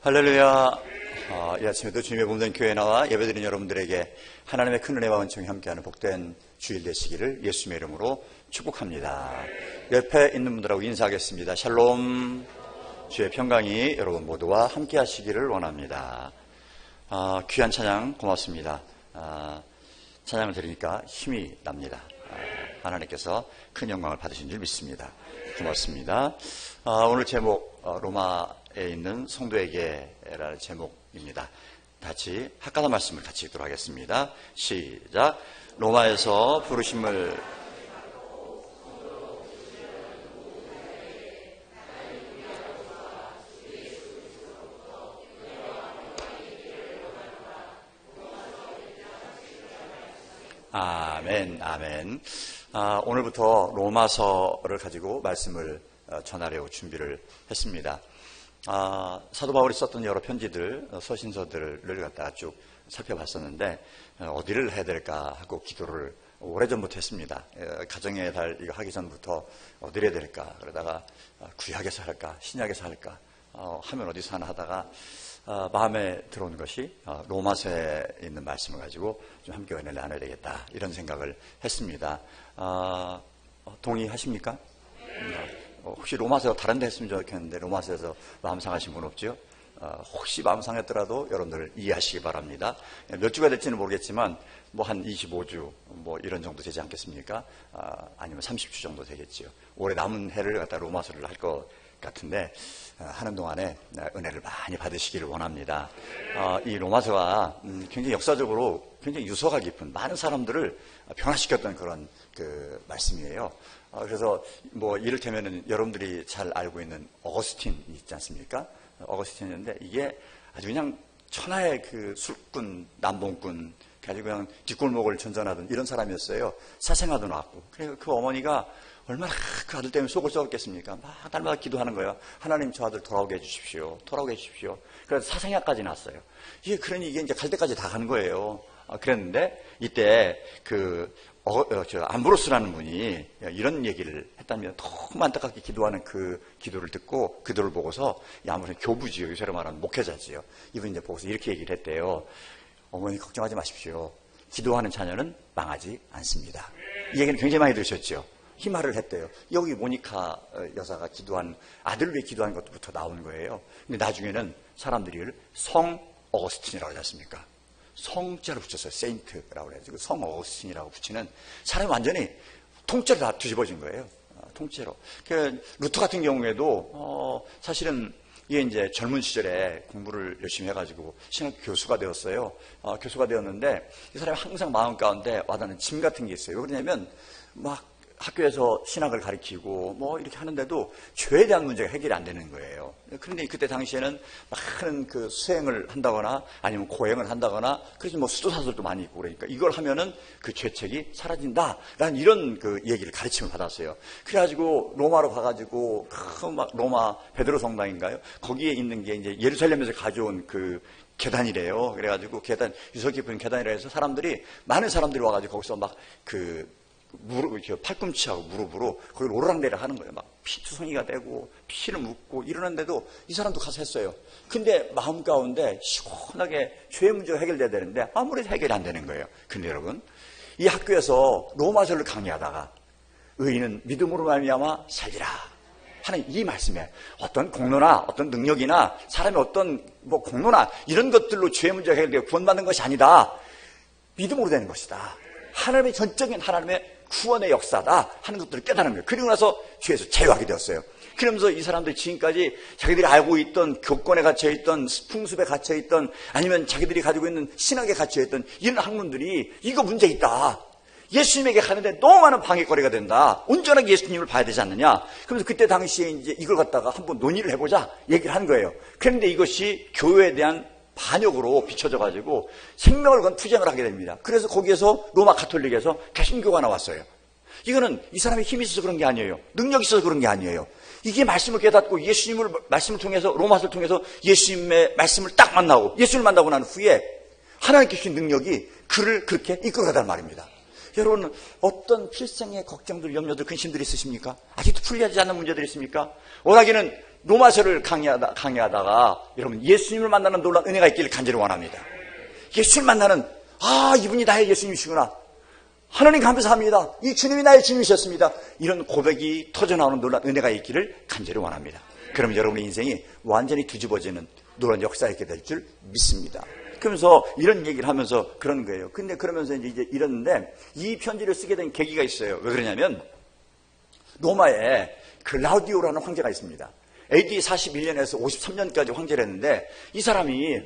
할렐루야. 이 아침에도 주님의 몸된 교회에 나와 예배드린 여러분들에게 하나님의 큰 은혜와 은총이 함께하는 복된 주일 되시기를 예수님의 이름으로 축복합니다. 옆에 있는 분들하고 인사하겠습니다. 샬롬. 주의 평강이 여러분 모두와 함께 하시기를 원합니다. 귀한 찬양 고맙습니다. 찬양을 들으니까 힘이 납니다. 하나님께서 큰 영광을 받으신 줄 믿습니다. 고맙습니다. 오늘 제목 로마에 있는 성도에게라는 제목입니다. 같이 학가다 말씀을 같이 읽도록 하겠습니다. 시작. 로마에서 부르심을 아멘, 아멘. 오늘부터 로마서를 가지고 말씀을 전하려고 준비를 했습니다. 사도 바울이 썼던 여러 편지들, 서신서들을 갖다가 쭉 살펴봤었는데 어디를 해야 될까 하고 기도를 오래전부터 했습니다. 가정의 달 이거 하기 전부터 어디를 해야 될까 그러다가 구약에서 할까 신약에서 할까 하면 어디서 하나 하다가 마음에 들어온 것이 로마서에 있는 말씀을 가지고 좀 함께 은혜를 나눠야 되겠다 이런 생각을 했습니다. 동의하십니까? 혹시 로마서 다른 데 했으면 좋겠는데 로마서에서 마음 상하신 분 없죠? 혹시 마음 상했더라도 여러분들 이해하시기 바랍니다. 몇 주가 될지는 모르겠지만 뭐 한 25주 뭐 이런 정도 되지 않겠습니까? 아니면 30주 정도 되겠지요. 올해 남은 해를 갖다 로마서를 할 것 같은데 하는 동안에 은혜를 많이 받으시기를 원합니다. 이 로마서가 굉장히 역사적으로 굉장히 유서가 깊은 많은 사람들을 변화시켰던 그런 그 말씀이에요. 그래서 뭐 이를테면은 여러분들이 잘 알고 있는 어거스틴 있지 않습니까? 어거스틴인데 이게 아주 그냥 천하의 그 술꾼, 남봉꾼, 가지고 그냥 뒷골목을 전전하던 이런 사람이었어요. 사생아도 낳았고. 그래서 그 어머니가 얼마나 그 아들 때문에 속을 썩었겠습니까? 막 날마다 기도하는 거예요. 하나님 저 아들 돌아오게 해주십시오. 돌아오게 해주십시오. 그래서 사생아까지 낳았어요. 그러니 이게 이제 갈 때까지 다 간 거예요. 그랬는데 이때 암브로스라는 분이 이런 얘기를 했다면 너무 안타깝게 기도하는 그 기도를 듣고 기도를 보고서 암브로스는 교부지요. 요새로 말하면 목회자지요. 이분이 이제 보고서 이렇게 얘기를 했대요. 어머니 걱정하지 마십시오. 기도하는 자녀는 망하지 않습니다. 이 얘기는 굉장히 많이 들으셨죠. 이 말을 했대요. 여기 모니카 여사가 기도한 아들을 위해 기도한 것부터 나온 거예요. 근데 나중에는 사람들이 성 어거스틴이라고 하지 않습니까? 성자를 붙였어요. 세인트라고 해가지고 성 어거스틴이라고 붙이는 사람이 완전히 통째로 다 뒤집어진 거예요. 통째로. 루터 같은 경우에도 사실은 이게 이제 젊은 시절에 공부를 열심히 해가지고 신학 교수가 되었어요. 교수가 되었는데 이 사람이 항상 마음 가운데 와닿는 짐 같은 게 있어요. 왜 그러냐면 막 학교에서 신학을 가르치고 뭐 이렇게 하는데도 죄에 대한 문제가 해결이 안 되는 거예요. 그런데 그때 당시에는 많은 그 수행을 한다거나 아니면 고행을 한다거나 그래서 뭐 수도사설도 많이 있고 그러니까 이걸 하면은 그 죄책이 사라진다라는 이런 그 얘기를 가르침을 받았어요. 그래가지고 로마로 가가지고 막 로마 베드로 성당인가요? 거기에 있는 게 이제 예루살렘에서 가져온 그 계단이래요. 그래가지고 계단 유서 깊은 계단이라 해서 많은 사람들이 와가지고 거기서 막 팔꿈치하고 무릎으로 거기 오르락내리락 하는 거예요. 막 피투성이가 되고 피를 묻고 이러는데도 이 사람도 가서 했어요. 근데 마음 가운데 시원하게 죄의 문제가 해결돼야 되는데 아무래도 해결이 안 되는 거예요. 근데 여러분 이 학교에서 로마서를 강의하다가 의인은 믿음으로 말미암아 살리라 하는 이 말씀에 어떤 공로나 어떤 능력이나 사람의 어떤 뭐 공로나 이런 것들로 죄의 문제가 해결되고 구원받는 것이 아니다. 믿음으로 되는 것이다. 하나님의 전적인 하나님의 구원의 역사다 하는 것들을 깨달은 거예요. 그리고 나서 죄에서 자유하게 되었어요. 그러면서 이 사람들이 지금까지 자기들이 알고 있던 교권에 갇혀있던 풍습에 갇혀있던 아니면 자기들이 가지고 있는 신학에 갇혀있던 이런 학문들이 이거 문제 있다. 예수님에게 가는데 너무 많은 방해거리가 된다. 온전하게 예수님을 봐야 되지 않느냐. 그러면서 그때 당시에 이제 이걸 갖다가 한번 논의를 해보자 얘기를 한 거예요. 그런데 이것이 교회에 대한 반역으로 비춰져가지고 생명을 건 투쟁을 하게 됩니다. 그래서 거기에서 로마 가톨릭에서 개신교가 나왔어요. 이거는 이 사람의 힘이 있어서 그런 게 아니에요. 능력이 있어서 그런 게 아니에요. 이게 말씀을 깨닫고 예수님을 말씀을 통해서 로마서를 통해서 예수님의 말씀을 딱 만나고 예수님을 만나고 난 후에 하나님께 주신 능력이 그를 그렇게 이끌어가단 말입니다. 여러분 어떤 필생의 걱정들, 염려들, 근심들이 있으십니까? 아직도 풀리지 않는 문제들이 있습니까? 워낙에는 로마서를 강의하다가 여러분 예수님을 만나는 놀라운 은혜가 있기를 간절히 원합니다. 예수님을 만나는 이분이 나의 예수님이시구나. 하나님 감사합니다. 이 주님이 나의 주님이셨습니다. 이런 고백이 터져나오는 놀라운 은혜가 있기를 간절히 원합니다. 그럼 여러분의 인생이 완전히 뒤집어지는 놀라운 역사가 있게 될 줄 믿습니다. 그러면서 이런 얘기를 하면서 그런 거예요. 근데 그러면서 이제 이랬는데 이 편지를 쓰게 된 계기가 있어요. 왜 그러냐면 로마에 글라우디오라는 황제가 있습니다. AD 41년에서 53년까지 황제를 했는데 이 사람이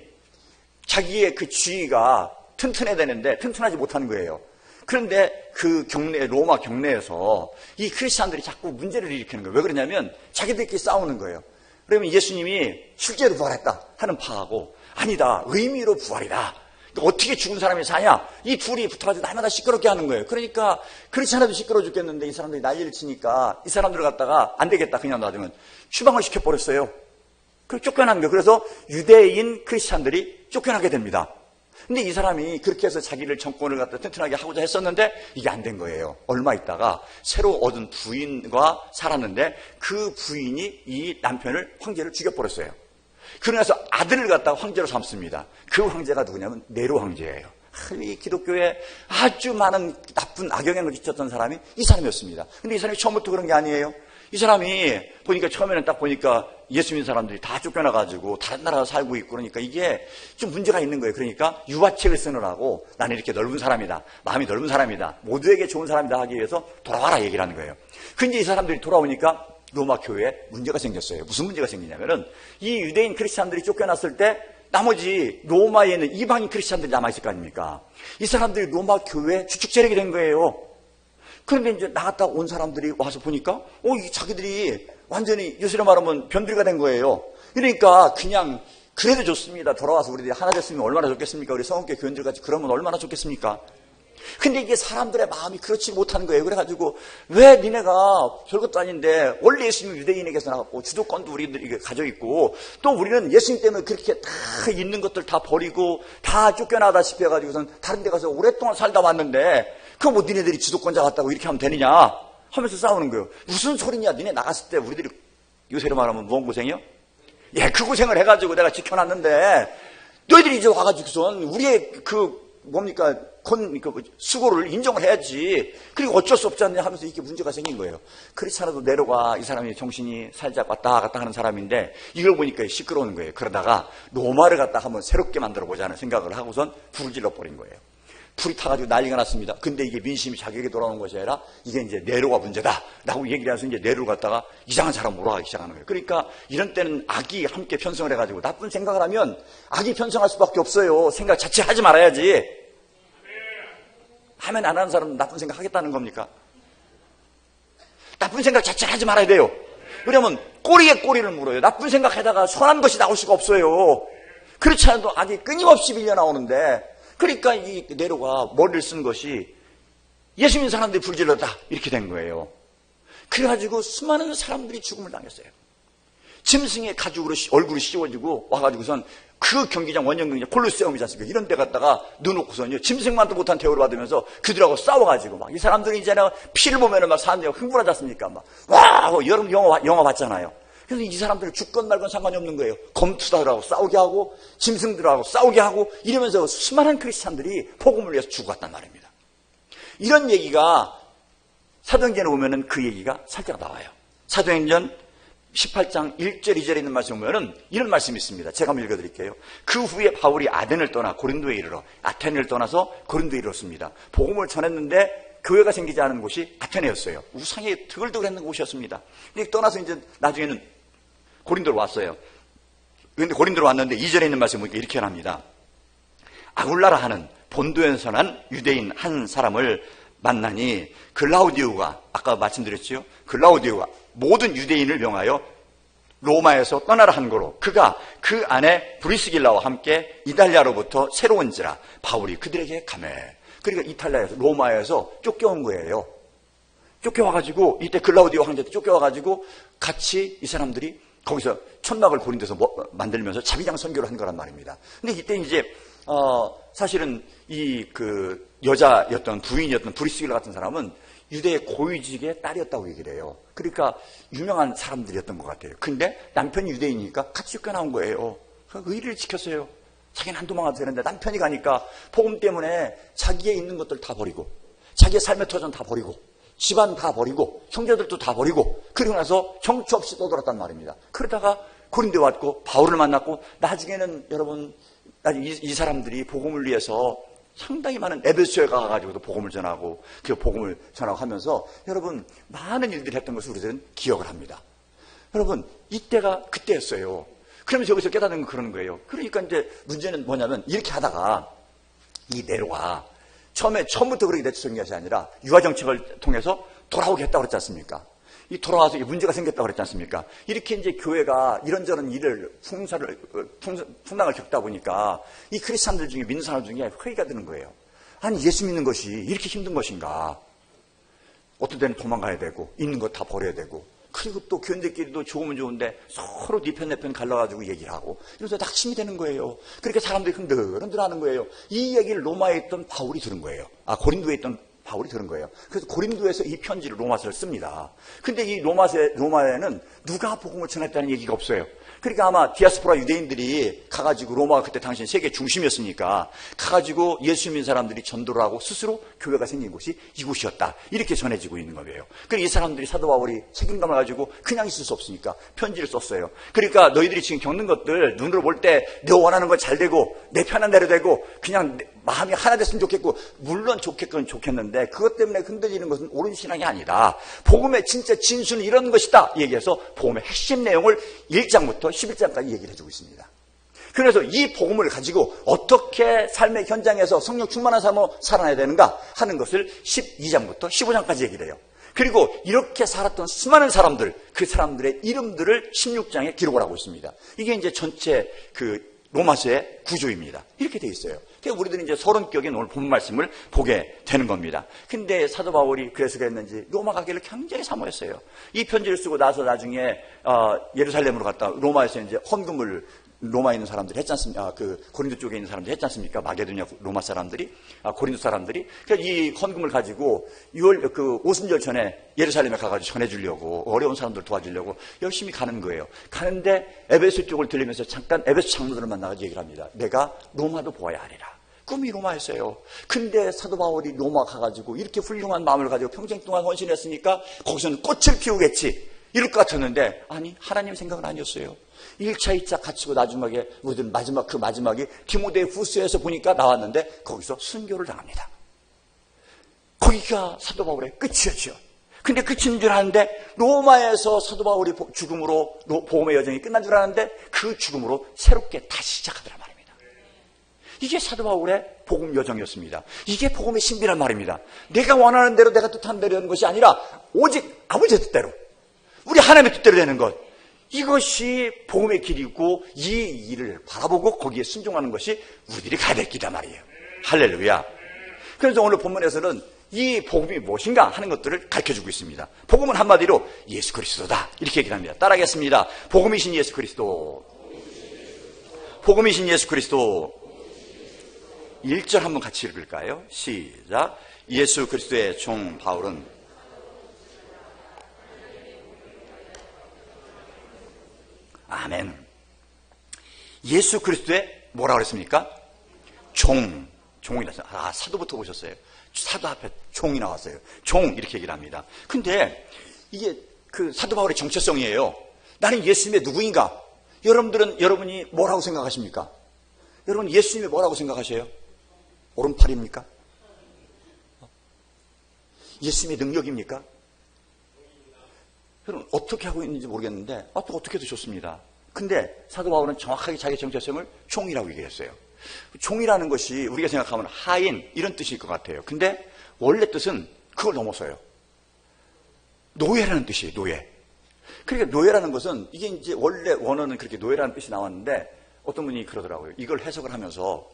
자기의 그 지위가 튼튼해야 되는데 튼튼하지 못하는 거예요. 그런데 그 로마 경내에서 이 크리스찬들이 자꾸 문제를 일으키는 거예요. 왜 그러냐면 자기들끼리 싸우는 거예요. 그러면 예수님이 실제로 부활했다 하는 파하고 아니다, 의미로 부활이다. 어떻게 죽은 사람이 사냐? 이 둘이 붙어가지고 날마다 시끄럽게 하는 거예요. 그러니까 그렇지 않아도 시끄러워 죽겠는데 이 사람들이 난리를 치니까 이 사람들을 갖다가 안 되겠다 그냥 놔두면 추방을 시켜버렸어요. 그래서 쫓겨난 거예요. 그래서 유대인 크리스찬들이 쫓겨나게 됩니다. 근데 이 사람이 그렇게 해서 자기를 정권을 갖다 튼튼하게 하고자 했었는데 이게 안 된 거예요. 얼마 있다가 새로 얻은 부인과 살았는데 그 부인이 이 남편을 황제를 죽여버렸어요. 그러면서 아들을 갖다가 황제로 삼습니다. 그 황제가 누구냐면 네로 황제예요. 이 기독교에 아주 많은 나쁜 악영향을 끼쳤던 사람이 이 사람이었습니다. 근데 이 사람이 처음부터 그런 게 아니에요. 이 사람이 보니까 처음에는 딱 보니까 예수 믿는 사람들이 다 쫓겨나가지고 다른 나라에 살고 있고 그러니까 이게 좀 문제가 있는 거예요. 그러니까 유화책을 쓰느라고 나는 이렇게 넓은 사람이다. 마음이 넓은 사람이다. 모두에게 좋은 사람이다 하기 위해서 돌아와라 얘기를 하는 거예요. 근데 이 사람들이 돌아오니까 로마 교회에 문제가 생겼어요. 무슨 문제가 생기냐면은 이 유대인 크리스찬들이 쫓겨났을 때 나머지 로마에는 이방인 크리스찬들이 남아있을 거 아닙니까? 이 사람들이 로마 교회에 주축 세력이 된 거예요. 그런데 이제 나갔다 온 사람들이 와서 보니까 자기들이 완전히 요새로 말하면 변두리가 된 거예요. 그러니까 그냥 그래도 좋습니다. 돌아와서 우리들이 하나 됐으면 얼마나 좋겠습니까? 우리 성원교회 교인들 같이 그러면 얼마나 좋겠습니까? 근데 이게 사람들의 마음이 그렇지 못한 거예요. 그래가지고 왜 니네가 별것도 아닌데 원래 예수님이 유대인에게서 나갔고 주도권도 우리들이 가지고 있고 또 우리는 예수님 때문에 그렇게 다 있는 것들 다 버리고 다 쫓겨나다시피 해가지고선 다른 데 가서 오랫동안 살다 왔는데 그거 뭐 니네들이 주도권자 같다고 이렇게 하면 되느냐 하면서 싸우는 거예요. 무슨 소리냐. 니네 나갔을 때 우리들이 요새로 말하면 무언 고생이요? 예, 그 고생을 해가지고 내가 지켜놨는데 너희들이 이제 와가지고선 우리의 수고를 인정을 해야지. 그리고 어쩔 수 없지 않냐 하면서 이렇게 문제가 생긴 거예요. 그렇지 않아도 내려가 이 사람이 정신이 살짝 왔다 갔다 하는 사람인데 이걸 보니까 시끄러운 거예요. 그러다가 로마를 갖다 한번 새롭게 만들어 보자는 생각을 하고선 불을 질러버린 거예요. 불이 타가지고 난리가 났습니다. 근데 이게 민심이 자기에게 돌아오는 것이 아니라 이게 이제 네로가 문제다 라고 얘기를 해서 이제 네로를 갖다가 이상한 사람 몰아가기 시작하는 거예요. 그러니까 이런 때는 악이 함께 편성을 해가지고 나쁜 생각을 하면 악이 편성할 수밖에 없어요. 생각 자체 하지 말아야지. 하면 안 하는 사람은 나쁜 생각 하겠다는 겁니까? 나쁜 생각 자체를 하지 말아야 돼요. 왜냐면 꼬리에 꼬리를 물어요. 나쁜 생각하다가 선한 것이 나올 수가 없어요. 그렇지 않아도 악이 끊임없이 밀려 나오는데 그러니까 이 네로가 머리를 쓴 것이 예수 믿는 사람들이 불질렀다 이렇게 된 거예요. 그래가지고 수많은 사람들이 죽음을 당했어요. 짐승의 가죽으로 얼굴이 씌워지고 와가지고선 그 경기장 원정 경기장 콜로세움이지 않습니까? 이런 데 갔다가 넣어놓고선요 짐승만도 못한 대우를 받으면서 그들하고 싸워가지고 막 이 사람들이 이제는 피를 보면은 막 사람들이 흥분하지 않습니까? 막 와! 여러분 영화 봤잖아요. 그래서 이 사람들은 죽건 말건 상관이 없는 거예요. 검투사들하고 싸우게 하고 짐승들하고 싸우게 하고 이러면서 수많은 크리스찬들이 복음을 위해서 죽어갔단 말입니다. 이런 얘기가 사도행전에 보면은 그 얘기가 살짝 나와요. 사도행전 18장 1절 2절에 있는 말씀 보면은 이런 말씀이 있습니다. 제가 한번 읽어드릴게요. 그 후에 바울이 아덴을 떠나 고린도에 이르러 아테네를 떠나서 고린도에 이르렀습니다. 복음을 전했는데 교회가 생기지 않은 곳이 아테네였어요. 우상에 드글드글했는 곳이었습니다. 근데 떠나서 이제 나중에는 고린도로 왔어요. 그런데 고린도로 왔는데 2절에 있는 말씀을 보니까 이렇게 합니다. 아굴라라 하는 본도에서 난 유대인 한 사람을 만나니 글라우디오가 아까 말씀드렸죠. 글라우디오가 모든 유대인을 명하여 로마에서 떠나라 한 거로 그가 그 안에 브리스길라와 함께 이탈리아로부터 새로운지라 바울이 그들에게 가매. 그러니까 이탈리아에서 로마에서 쫓겨온 거예요. 쫓겨와가지고 이때 글라우디오 황제도 쫓겨와가지고 같이 이 사람들이 거기서 천막을 고린도에서 만들면서 자비장 선교를 한 거란 말입니다. 근데 이때 이제 사실은 이 그 여자였던 부인이었던 브리스길라 같은 사람은 유대의 고위직의 딸이었다고 얘기를 해요. 그러니까 유명한 사람들이었던 것 같아요. 근데 남편이 유대인이니까 같이 쫓겨나온 거예요. 의리를 지켰어요. 자기는 안 도망가도 되는데 남편이 가니까 복음 때문에 자기의 있는 것들 다 버리고, 자기의 삶의 터전 다 버리고, 집안 다 버리고, 형제들도 다 버리고, 그리고 나서 정처 없이 떠돌았단 말입니다. 그러다가 고린도에 왔고 바울을 만났고, 나중에는 여러분 이 사람들이 복음을 위해서 상당히 많은 에베소에 가가지고도 복음을 전하고, 그 복음을 전하고 하면서 여러분 많은 일들을 했던 것을 우리들은 기억을 합니다. 여러분 이때가 그때였어요. 그러면서 여기서 깨닫는 건 그런 거예요. 그러니까 이제 문제는 뭐냐면, 이렇게 하다가 이 네로가 처음부터 그렇게 내쫓은 것이 아니라 유화정책을 통해서 돌아오겠다고 그랬지 않습니까? 이 돌아와서 문제가 생겼다고 그랬지 않습니까? 이렇게 이제 교회가 이런저런 일을, 풍랑을 겪다 보니까 이 크리스찬들 중에, 믿는 사람 중에 회의가 드는 거예요. 아니, 예수 믿는 것이 이렇게 힘든 것인가? 어떤 때는 도망가야 되고, 있는 것 다 버려야 되고, 그리고 또 교인들끼리도 좋으면 좋은데 서로 네 편 내 편 갈라가지고 얘기를 하고, 이러면서 낙심이 되는 거예요. 그렇게 사람들이 흔들흔들 하는 거예요. 이 얘기를 로마에 있던 바울이 들은 거예요. 고린도에 있던 바울이 들은 거예요. 그래서 고린도에서 이 편지를, 로마서를 씁니다. 근데 이 로마에는 누가 복음을 전했다는 얘기가 없어요. 그러니까 아마 디아스포라 유대인들이 가가지고, 로마가 그때 당시 세계 중심이었으니까 가가지고 예수 믿는 사람들이 전도를 하고 스스로 교회가 생긴 곳이 이곳이었다, 이렇게 전해지고 있는 거예요. 그러니까 이 사람들이, 사도 바울이 책임감을 가지고 그냥 있을 수 없으니까 편지를 썼어요. 그러니까 너희들이 지금 겪는 것들 눈으로 볼 때 내 원하는 거 잘 되고 내 편한 대로 되고 그냥 마음이 하나 됐으면 좋겠고, 물론 좋겠건 좋겠는데 그것 때문에 흔들리는 것은 옳은 신앙이 아니다. 복음의 진짜 진수는 이런 것이다 얘기해서 복음의 핵심 내용을 1장부터 11장까지 얘기를 해주고 있습니다. 그래서 이 복음을 가지고 어떻게 삶의 현장에서 성령 충만한 삶으로 살아나야 되는가 하는 것을 12장부터 15장까지 얘기를 해요. 그리고 이렇게 살았던 수많은 사람들, 그 사람들의 이름들을 16장에 기록을 하고 있습니다. 이게 이제 전체 로마서의 구조입니다. 이렇게 돼 있어요. 그러니까 우리들은 이제 서론격인 오늘 본 말씀을 보게 되는 겁니다. 근데 사도 바울이 그래서 그랬는지 로마 가기를 굉장히 사모했어요. 이 편지를 쓰고 나서 나중에 예루살렘으로 갔다 로마에서 이제 헌금을 로마에 있는 사람들이 했지 않습니까? 고린도 쪽에 있는 사람들이 했지 않습니까? 마게도냐 로마 사람들이, 고린도 사람들이. 그러니까 이 헌금을 가지고 6월 오순절 전에 예루살렘에 가가지고 전해주려고, 어려운 사람들 도와주려고 열심히 가는 거예요. 가는데 에베소 쪽을 들리면서 잠깐 에베소 장로들을 만나가지고 얘기를 합니다. 내가 로마도 보아야 하리라. 꿈이 로마였어요. 근데 사도 바울이 로마 가가지고 이렇게 훌륭한 마음을 가지고 평생 동안 헌신했으니까 거기서는 꽃을 피우겠지, 이럴 것 같았는데, 아니, 하나님의 생각은 아니었어요. 1차, 2차 갖추고 나중에 우리들 마지막이 디모데 후서에서 보니까 나왔는데 거기서 순교를 당합니다. 거기가 사도 바울의 끝이었죠. 근데 끝인 줄 아는데 로마에서 사도 바울이 죽음으로 복음의 여정이 끝난 줄 아는데 그 죽음으로 새롭게 다시 시작하더란 말입니다. 이게 사도 바울의 복음 여정이었습니다. 이게 복음의 신비란 말입니다. 내가 원하는 대로, 내가 뜻하는 대로 하는 것이 아니라 오직 아버지의 뜻대로, 우리 하나님의 뜻대로 되는 것, 이것이 복음의 길이고, 이 일을 바라보고 거기에 순종하는 것이 우리들이 가야 될 길이란 말이에요. 할렐루야. 그래서 오늘 본문에서는 이 복음이 무엇인가 하는 것들을 가르쳐주고 있습니다. 복음은 한마디로 예수 그리스도다, 이렇게 얘기를 합니다. 따라하겠습니다. 복음이신 예수 그리스도. 복음이신 예수 그리스도. 1절 한번 같이 읽을까요? 시작. 예수 그리스도의 종 바울은 아멘. 예수 그리스도의 뭐라고 그랬습니까? 종이 나왔어요. 사도부터 보셨어요. 사도 앞에 종이 나왔어요. 종, 이렇게 얘기를 합니다. 근데 이게 사도 바울의 정체성이에요. 나는 예수님의 누구인가? 여러분이 뭐라고 생각하십니까? 여러분 예수님이 뭐라고 생각하세요? 오른팔입니까? 예수님의 능력입니까? 여러분 어떻게 하고 있는지 모르겠는데 어떻게 해도 좋습니다. 근데 사도 바울은 정확하게 자기 정체성을 종이라고 얘기했어요. 종이라는 것이 우리가 생각하면 하인, 이런 뜻일 것 같아요. 근데 원래 뜻은 그걸 넘어서요. 노예라는 뜻이에요. 노예. 그러니까 노예라는 것은, 이게 이제 원래 원어는 그렇게 노예라는 뜻이 나왔는데 어떤 분이 그러더라고요. 이걸 해석을 하면서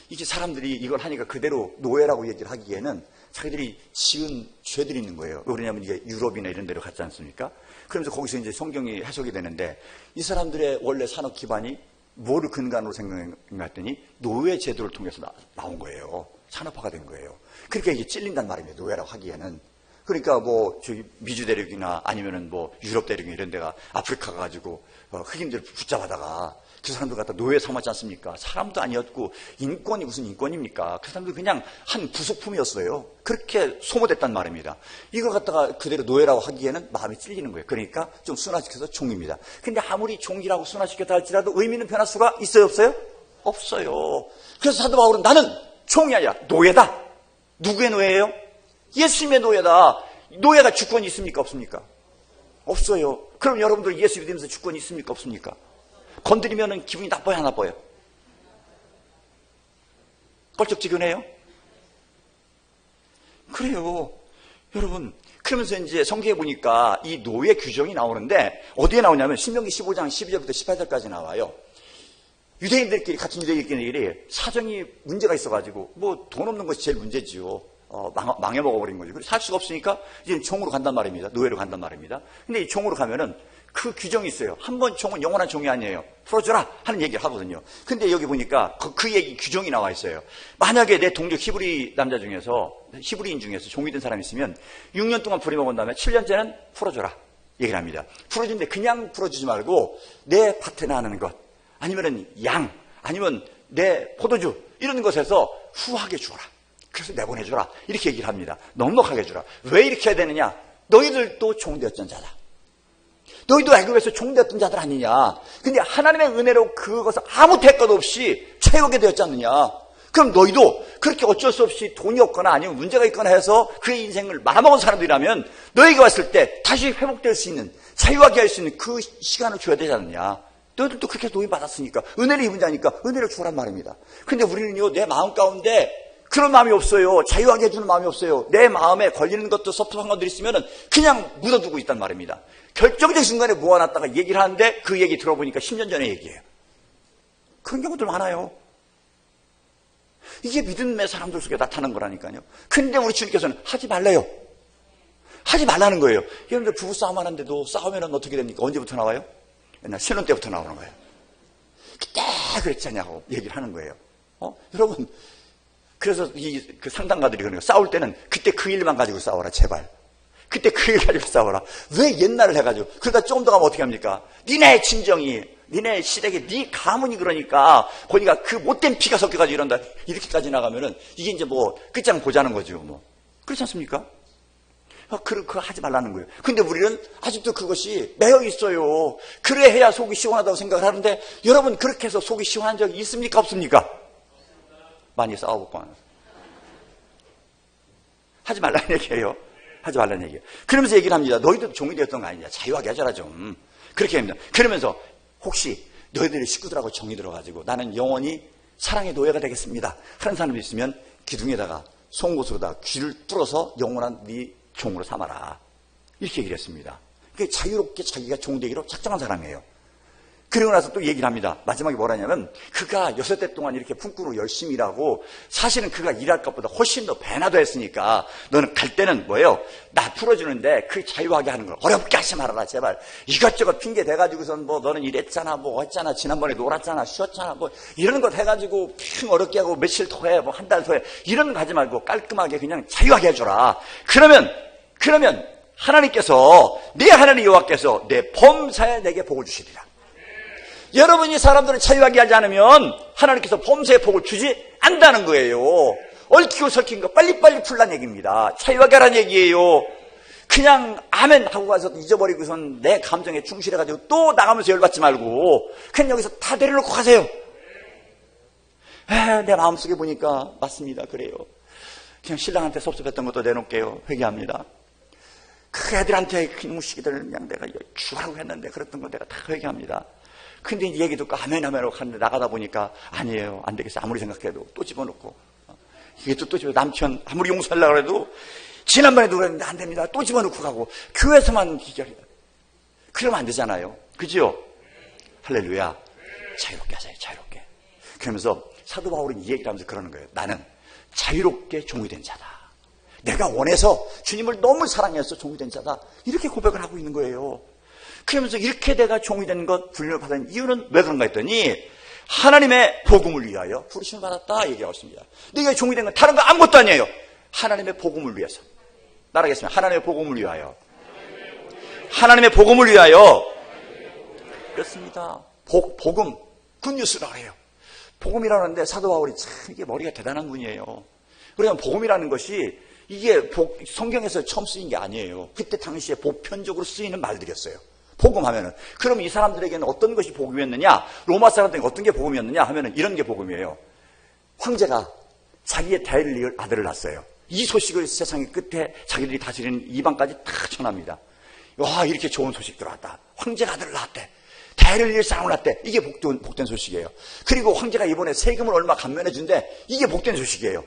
이게 사람들이 이걸 하니까 그대로 노예라고 얘기를 하기에는 자기들이 지은 죄들이 있는 거예요. 왜냐하면 이게 유럽이나 이런 데로 갔지 않습니까? 그러면서 거기서 이제 성경이 해석이 되는데, 이 사람들의 원래 산업 기반이 뭐를 근간으로 생각했더니 노예 제도를 통해서 나온 거예요. 산업화가 된 거예요. 그러니까 이게 찔린단 말입니다. 노예라고 하기에는. 그러니까 뭐 저기 미주 대륙이나 아니면은 뭐 유럽 대륙 이런 데가 아프리카 가가지고 흑인들 붙잡아다가 그 사람들 갖다 노예 삼았지 않습니까? 사람도 아니었고 인권이 무슨 인권입니까? 그 사람들 그냥 한 부속품이었어요. 그렇게 소모됐단 말입니다. 이걸 갖다가 그대로 노예라고 하기에는 마음이 찔리는 거예요. 그러니까 좀 순화시켜서 종입니다. 근데 아무리 종이라고 순화시켰다 할지라도 의미는 변할 수가 있어요, 없어요? 없어요. 그래서 사도 바울은 나는 종이 아니라 노예다. 누구의 노예예요? 예수님의 노예다. 노예가 주권이 있습니까, 없습니까? 없어요. 그럼 여러분들 예수 믿으면서 주권이 있습니까, 없습니까? 건드리면 기분이 나빠요, 안 나빠요? 껄쩍지근해요? 그래요. 여러분, 그러면서 이제 성경에 보니까 이 노예 규정이 나오는데 어디에 나오냐면 신명기 15장 12절부터 18절까지 나와요. 유대인들끼리, 같은 유대인들끼리 사정이 문제가 있어가지고 뭐 돈 없는 것이 제일 문제지요. 망해먹어버린 거죠. 살 수가 없으니까 이제 종으로 간단 말입니다. 노예로 간단 말입니다. 근데 이 종으로 가면은 그 규정이 있어요. 한 번 종은 영원한 종이 아니에요. 풀어줘라 하는 얘기를 하거든요. 근데 여기 보니까 그 얘기 규정이 나와 있어요. 만약에 내 동족 히브리 남자 중에서, 히브리인 중에서 종이 된 사람이 있으면 6년 동안 부려먹은 다음에 7년째는 풀어줘라 얘기를 합니다. 풀어주는데 그냥 풀어주지 말고 내 파트너 하는 것, 아니면은 양, 아니면 내 포도주 이런 것에서 후하게 주어라. 그래서 내보내주라 이렇게 얘기를 합니다. 넉넉하게 주라. 왜 이렇게 해야 되느냐? 너희들도 종되었던 자다. 너희도 애굽에서 종되었던 자들 아니냐. 근데 하나님의 은혜로 그것을 아무 대가도 없이 채우게 되었지 않느냐. 그럼 너희도 그렇게 어쩔 수 없이 돈이 없거나 아니면 문제가 있거나 해서 그의 인생을 말아먹은 사람들이라면 너희가 왔을 때 다시 회복될 수 있는, 자유하게 할 수 있는 그 시간을 줘야 되지 않느냐. 너희들도 그렇게 도움 받았으니까, 은혜를 입은 자니까 은혜를 주란 말입니다. 근데 우리는요, 내 마음 가운데 그런 마음이 없어요. 자유하게 해주는 마음이 없어요. 내 마음에 걸리는 것도 섭섭한 것들이 있으면 그냥 묻어두고 있단 말입니다. 결정적인 순간에 모아놨다가 얘기를 하는데 그 얘기 들어보니까 10년 전의 얘기예요. 그런 경우들 많아요. 이게 믿음의 사람들 속에 나타나는 거라니까요. 근데 우리 주님께서는 하지 말래요. 하지 말라는 거예요. 여러분들 부부싸움 하는데도 싸우면 어떻게 됩니까? 언제부터 나와요? 옛날 신혼 때부터 나오는 거예요. 그때 그랬지 않냐고 얘기를 하는 거예요. 여러분, 그래서 그 상담가들이 그러는 거예요. 싸울 때는 그때 그 일만 가지고 싸워라, 제발. 그때 그 일 가지고 싸워라. 왜 옛날을 해가지고. 그러다 조금 더 가면 어떻게 합니까? 니네 친정이, 니네 시댁에 네 가문이 그러니까 거기가 그 못된 피가 섞여가지고 이런다. 이렇게까지 나가면은 이게 이제 뭐 끝장 보자는 거죠. 뭐. 그렇지 않습니까? 그거 하지 말라는 거예요. 근데 우리는 아직도 그것이 매여 있어요. 그래 해야 속이 시원하다고 생각을 하는데 여러분 그렇게 해서 속이 시원한 적이 있습니까? 없습니까? 많이 싸워볼까? 하지 말라는 얘기예요. 하지 말라는 얘기예요. 그러면서 얘기를 합니다. 너희도 종이 되었던 거 아니냐. 자유하게 하자라 좀. 그렇게 합니다. 그러면서 혹시 너희들의 식구들하고 정이 들어가지고 나는 영원히 사랑의 노예가 되겠습니다 하는 사람이 있으면 기둥에다가 송곳으로다가 귀를 뚫어서 영원한 네 종으로 삼아라. 이렇게 얘기를 했습니다. 그게 자유롭게 자기가 종되기로 작정한 사람이에요. 그리고 나서 또 얘기를 합니다. 마지막에 뭐라냐면 그가 6대 동안 이렇게 품꾼으로 열심히 일하고 사실은 그가 일할 것보다 훨씬 더 배나 더 했으니까 너는 갈 때는 뭐예요? 나 풀어주는데 그 자유하게 하는 걸 어렵게 하지 말아라 제발. 이것저것 핑계 대가지고선 뭐 너는 이랬잖아 뭐 했잖아 지난번에 놀았잖아 쉬었잖아 뭐 이런 것 해가지고 핑 어렵게 하고 며칠 더 해 뭐 한 달 더 해 이런 거 하지 말고 깔끔하게 그냥 자유하게 해줘라. 그러면 하나님께서 내 하나님 여호와께서 내 범사에 내게 복을 주시리라. 여러분이 사람들을 자유하게 하지 않으면 하나님께서 범사의 복을 주지 않는다는 거예요. 얽히고 설킨 거 빨리빨리 풀란 얘기입니다. 자유하게 하라는 얘기예요. 그냥 아멘 하고 가서 잊어버리고선 내 감정에 충실해가지고 또 나가면서 열받지 말고 그냥 여기서 다 내려놓고 가세요. 내 마음속에 보니까 맞습니다. 그래요. 그냥 신랑한테 섭섭했던 것도 내놓을게요. 회개합니다. 그 애들한테 그놈의 시기들 그냥 내가 주라고 했는데 그랬던 거 내가 다 회개합니다. 근데 이제 얘기 듣고 아멘 하고 갔는데 나가다 보니까 아니에요. 안 되겠어. 아무리 생각해도 또 집어넣고 이게 또 집어 남편 아무리 용서하려고 해도 지난번에도 그랬는데 안 됩니다. 또 집어넣고 가고 교회에서만 기절이다. 그러면 안 되잖아요. 그죠? 할렐루야. 자유롭게 하세요. 자유롭게. 그러면서 사도 바울은 이 얘기를 하면서 그러는 거예요. 나는 자유롭게 종이 된 자다. 내가 원해서 주님을 너무 사랑해서 종이 된 자다. 이렇게 고백을 하고 있는 거예요. 그러면서 이렇게 내가 종이 된 것, 불륜을 받은 이유는 왜 그런가 했더니 하나님의 복음을 위하여 부르심을 받았다 얘기하고 있습니다. 내가 종이 된 건 다른 거 아무것도 아니에요. 하나님의 복음을 위해서. 따라하겠습니다. 하나님의 복음을 위하여. 하나님의 복음을 위하여. 그렇습니다. 복음, 굿뉴스라고 해요. 복음이라는데 사도 바울이 참 이게 머리가 대단한 분이에요. 그러면 복음이라는 것이 이게 성경에서 처음 쓰인 게 아니에요. 그때 당시에 보편적으로 쓰이는 말들이었어요. 복음하면은. 그럼 이 사람들에게는 어떤 것이 복음이었느냐? 로마 사람들에게 어떤 게 복음이었느냐 하면은 이런 게 복음이에요. 황제가 자기의 대를 이을 아들을 낳았어요. 이 소식을 세상의 끝에 자기들이 다스리는 이방까지 다 전합니다. 와, 이렇게 좋은 소식 들어왔다. 황제가 아들을 낳았대. 대를 이을 사람을 낳았대. 이게 복된 소식이에요. 그리고 황제가 이번에 세금을 얼마 감면해 준대. 이게 복된 소식이에요.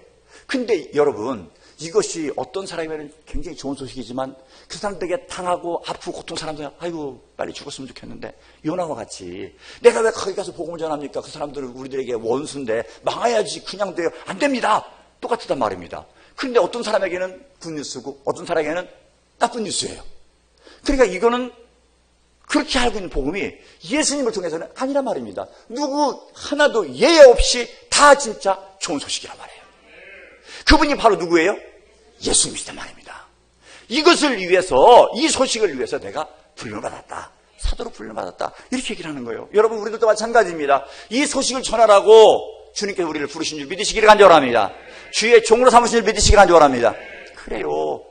근데 여러분, 이것이 어떤 사람에게는 굉장히 좋은 소식이지만 그 사람들에게 당하고 아프고 고통 사람들, 아이고 빨리 죽었으면 좋겠는데, 요나와 같이 내가 왜 거기 가서 복음을 전합니까? 그 사람들은 우리들에게 원수인데 망해야지. 그냥 돼요. 안 됩니다. 똑같단 말입니다. 그런데 어떤 사람에게는 굿뉴스고 어떤 사람에게는 나쁜 뉴스예요. 그러니까 이거는 그렇게 알고 있는 복음이 예수님을 통해서는 아니란 말입니다. 누구 하나도 예외 없이 다 진짜 좋은 소식이란 말이에요. 그분이 바로 누구예요? 예수님이시단 말입니다. 이것을 위해서, 이 소식을 위해서 내가 부름을 받았다. 사도로 부름을 받았다. 이렇게 얘기를 하는 거예요. 여러분, 우리들도 마찬가지입니다. 이 소식을 전하라고 주님께서 우리를 부르신 줄 믿으시기를 간절합니다. 주의 종으로 삼으신 줄 믿으시기를 간절합니다. 그래요.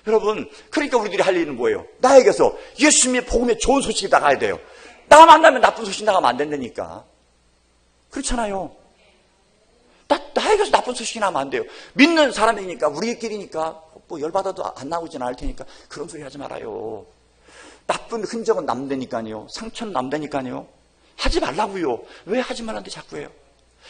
여러분, 그러니까 우리들이 할 일은 뭐예요? 나에게서 예수님의 복음의 좋은 소식이 나가야 돼요. 나 만나면 나쁜 소식 나가면 안 된다니까. 그렇잖아요. 나에게서 나쁜 소식이 나면 안 돼요. 믿는 사람이니까, 우리끼리니까, 뭐 열받아도 안 나오진 않을 테니까 그런 소리 하지 말아요. 나쁜 흔적은 남다니까요. 상처는 남다니까요. 하지 말라고요. 왜 하지 말라는데 자꾸 해요?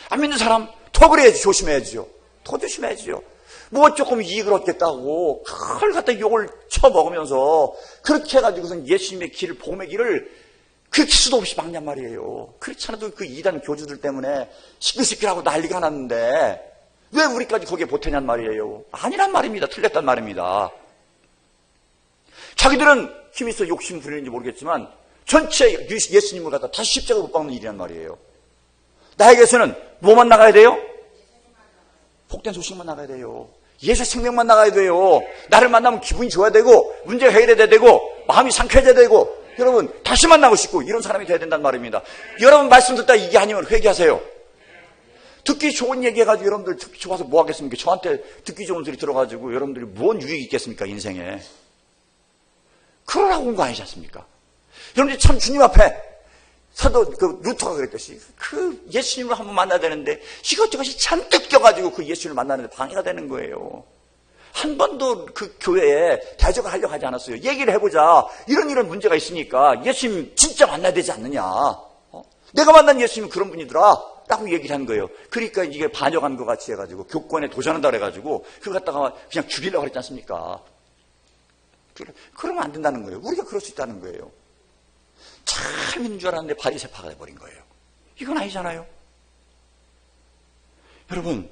안 믿는 사람 더 그래야지. 조심해야죠. 더 조심해야죠. 뭐 조금 이익을 얻겠다고 그걸 갖다 욕을 쳐먹으면서 그렇게 해가지고선 예수님의 길을, 복음의 길을 그 수도 없이 막냔 말이에요. 그렇지 않아도 그 이단 교주들 때문에 시끌시끌하고 난리가 났는데 왜 우리까지 거기에 보태냔 말이에요. 아니란 말입니다. 틀렸단 말입니다. 자기들은 힘이 있어 욕심 부리는지 모르겠지만 전체 예수님을 갖다 다시 십자가 못 박는 일이란 말이에요. 나에게서는 뭐만 나가야 돼요? 복된 소식만 나가야 돼요. 예수 생명만 나가야 돼요. 나를 만나면 기분이 좋아야 되고 문제가 해결돼야 되고 마음이 상쾌해져야 되고 여러분 다시 만나고 싶고 이런 사람이 돼야 된단 말입니다. 여러분 말씀 듣다 이게 아니면 회개하세요. 듣기 좋은 얘기 해가지고 여러분들 듣기 좋아서 뭐 하겠습니까? 저한테 듣기 좋은 소리 들어가지고 여러분들이 뭔 유익이 있겠습니까? 인생에. 그러라고 온 거 아니지 않습니까? 여러분들이 참 주님 앞에 사도 루터가 그랬듯이 예수님을 한번 만나야 되는데 이것저것이 잔뜩 껴가지고 그 예수님을 만나는데 방해가 되는 거예요. 한 번도 그 교회에 대적을 하려고 하지 않았어요. 얘기를 해보자. 이런 문제가 있으니까 예수님 진짜 만나야 되지 않느냐. 내가 만난 예수님은 그런 분이더라 라고 얘기를 한 거예요. 그러니까 이게 반역한 것 같이 해가지고 교권에 도전한다 그래가지고 그거 갖다가 그냥 죽이려고 그랬지 않습니까? 그러면 안 된다는 거예요. 우리가 그럴 수 있다는 거예요. 잘 믿는 줄 알았는데 바리새파가 돼버린 거예요. 이건 아니잖아요. 여러분,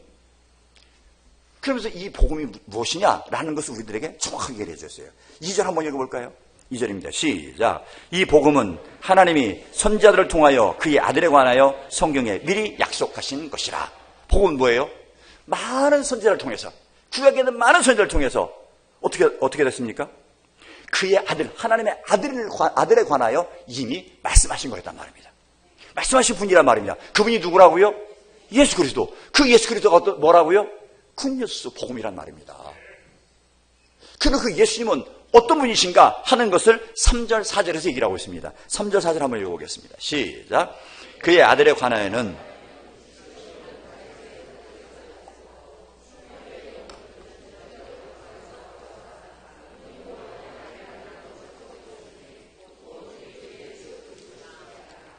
그러면서 이 복음이 무엇이냐라는 것을 우리들에게 정확하게 얘기해 주셨어요. 2절 한번 읽어볼까요? 2절입니다. 시작. 이 복음은 하나님이 선지자들을 통하여 그의 아들에 관하여 성경에 미리 약속하신 것이라. 복음은 뭐예요? 많은 선지자를 통해서, 구약에는 많은 선지자를 통해서 어떻게 됐습니까? 그의 아들, 하나님의 아들에 관하여 이미 말씀하신 거였단 말입니다. 말씀하신 분이란 말입니다. 그분이 누구라고요? 예수 그리스도. 그 예수 그리스도가 뭐라고요? 굿뉴스, 복음이란 말입니다. 그럼 그 예수님은 어떤 분이신가 하는 것을 3절, 4절에서 얘기를 하고 있습니다. 3절, 4절 한번 읽어보겠습니다. 시작. 그의 아들에 관하여는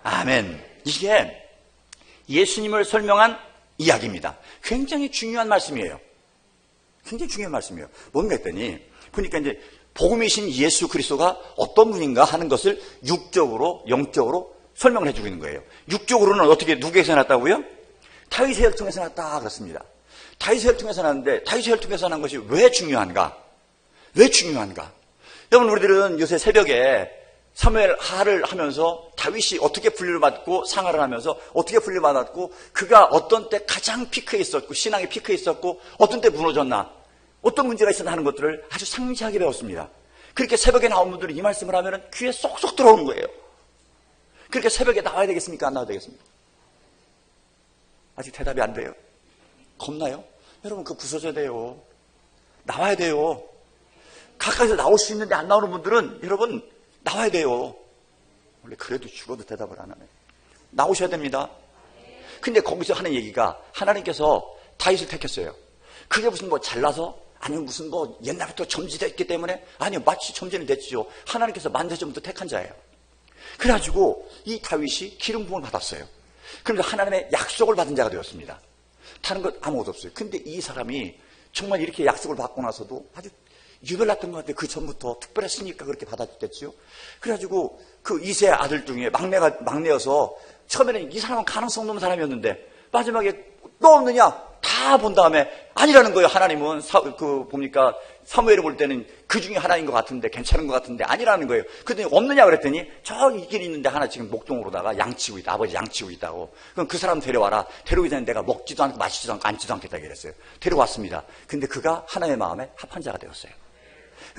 아멘. 이게 예수님을 설명한 이야기입니다. 굉장히 중요한 말씀이에요. 굉장히 중요한 말씀이에요. 뭔가 했더니 보니까 이제 복음이신 예수 그리스도가 어떤 분인가 하는 것을 육적으로, 영적으로 설명을 해주고 있는 거예요. 육적으로는 어떻게 누구에서 났다고요? 다윗의 혈통에서 났다 그렇습니다. 다윗의 혈통에서 났는데 다윗의 혈통에서 난 것이 왜 중요한가? 왜 중요한가? 여러분 우리들은 요새 새벽에 사무엘 하를 하면서 다윗이 어떻게 분류를 받고 상하를 하면서 어떻게 분류를 받았고 그가 어떤 때 가장 피크에 있었고 신앙의 피크에 있었고 어떤 때 무너졌나 어떤 문제가 있어야 하는 것들을 아주 상세하게 배웠습니다. 그렇게 새벽에 나온 분들이 이 말씀을 하면 귀에 쏙쏙 들어오는 거예요. 그렇게 새벽에 나와야 되겠습니까? 안 나와야 되겠습니까? 아직 대답이 안 돼요. 겁나요? 여러분, 그거 부서져야 돼요. 나와야 돼요. 가까이서 나올 수 있는데 안 나오는 분들은 여러분 나와야 돼요. 원래 그래도 죽어도 대답을 안 하네. 나오셔야 됩니다. 근데 거기서 하는 얘기가 하나님께서 다윗을 택했어요. 그게 무슨 뭐 잘나서 아니면 무슨 뭐 옛날부터 점지됐기 때문에 아니요, 마치 점지는 됐지요. 하나님께서 만세전부터 택한 자예요. 그래가지고 이 다윗이 기름 부음을 받았어요. 그러면서 하나님의 약속을 받은 자가 되었습니다. 다른 것 아무것도 없어요. 근데 이 사람이 정말 이렇게 약속을 받고 나서도 아주 유별났던 것 같아요. 그 전부터 특별했으니까 그렇게 받았겠지요. 그래가지고 그 이세 아들 중에 막내여서 처음에는 이 사람은 가능성 없는 사람이었는데 마지막에 너 없느냐? 다 본 다음에 아니라는 거예요. 하나님은 보니까 사무엘을 볼 때는 그 중에 하나인 것 같은데 괜찮은 것 같은데 아니라는 거예요. 그랬더니 없느냐 그랬더니 저기 있긴 있는데 하나 지금 목동으로다가 양치고 있다. 아버지 양치고 있다고. 그럼 그 사람 데려와라. 데려오기 전에 내가 먹지도 않고 마시지도 않고 앉지도 않겠다 그랬어요. 데려왔습니다. 근데 그가 하나님의 마음에 합한 자가 되었어요.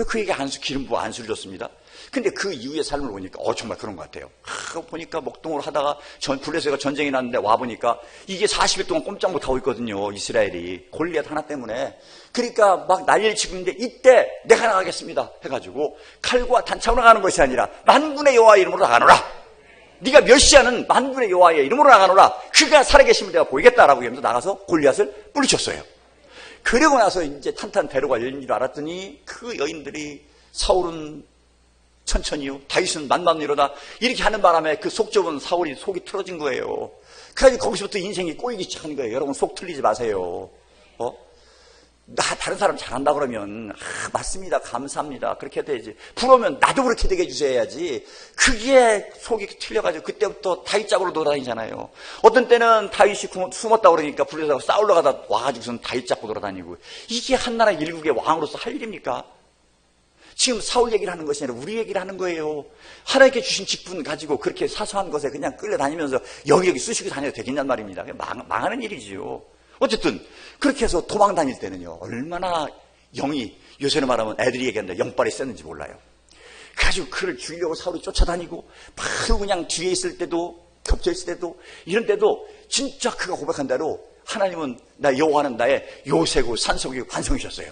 그에게 기름 부어 안수를 줬습니다. 근데 그 이후의 삶을 보니까 정말 그런 것 같아요. 보니까 목동으로 하다가 블레셋과 전쟁이 났는데 와보니까 이게 40일 동안 꼼짝 못하고 있거든요. 이스라엘이 골리앗 하나 때문에. 그러니까 막 난리를 치고 있는데 이때 내가 나가겠습니다 해가지고 칼과 단창으로 나가는 것이 아니라 만군의 여호와의 이름으로 나가노라. 네가 멸시하는 만군의 여호와의 이름으로 나가노라. 그가 살아계심을 내가 보이겠다라고 하면서 나가서 골리앗을 뿌리쳤어요. 그러고 나서 이제 탄탄 데려갈 줄 알았더니 그 여인들이 사울은 천천히요, 다윗은 만만히로다 이렇게 하는 바람에 그 속 좁은 사울이 속이 틀어진 거예요. 그래서 거기서부터 인생이 꼬이기 시작하는 거예요. 여러분 속 틀리지 마세요. 다른 사람 잘한다 그러면 맞습니다, 감사합니다 그렇게 돼야지. 부러우면 나도 그렇게 되게 해주셔야지. 그게 속이 틀려가지고 그때부터 다윗 잡으러 돌아다니잖아요. 어떤 때는 다윗이 숨었다 그러니까 불려서 싸우러 가다 와가지고선 다윗 잡고 돌아다니고. 이게 한나라 일국의 왕으로서 할 일입니까? 지금 사울 얘기를 하는 것이 아니라 우리 얘기를 하는 거예요. 하나님께 주신 직분 가지고 그렇게 사소한 것에 그냥 끌려다니면서 여기저기 쑤시고 다녀도 되겠냔 말입니다. 망하는 일이지요. 어쨌든 그렇게 해서 도망 다닐 때는요, 얼마나 영이, 요새는 말하면 애들이 얘기하는데 영빨이 셌는지 몰라요. 그래가지고 그를 죽이려고 사울이 쫓아다니고 바로 그냥 뒤에 있을 때도, 겹쳐 있을 때도, 이런 때도 진짜 그가 고백한 대로 하나님은 여호와는 나의 요새고 산속이고 반성이셨어요.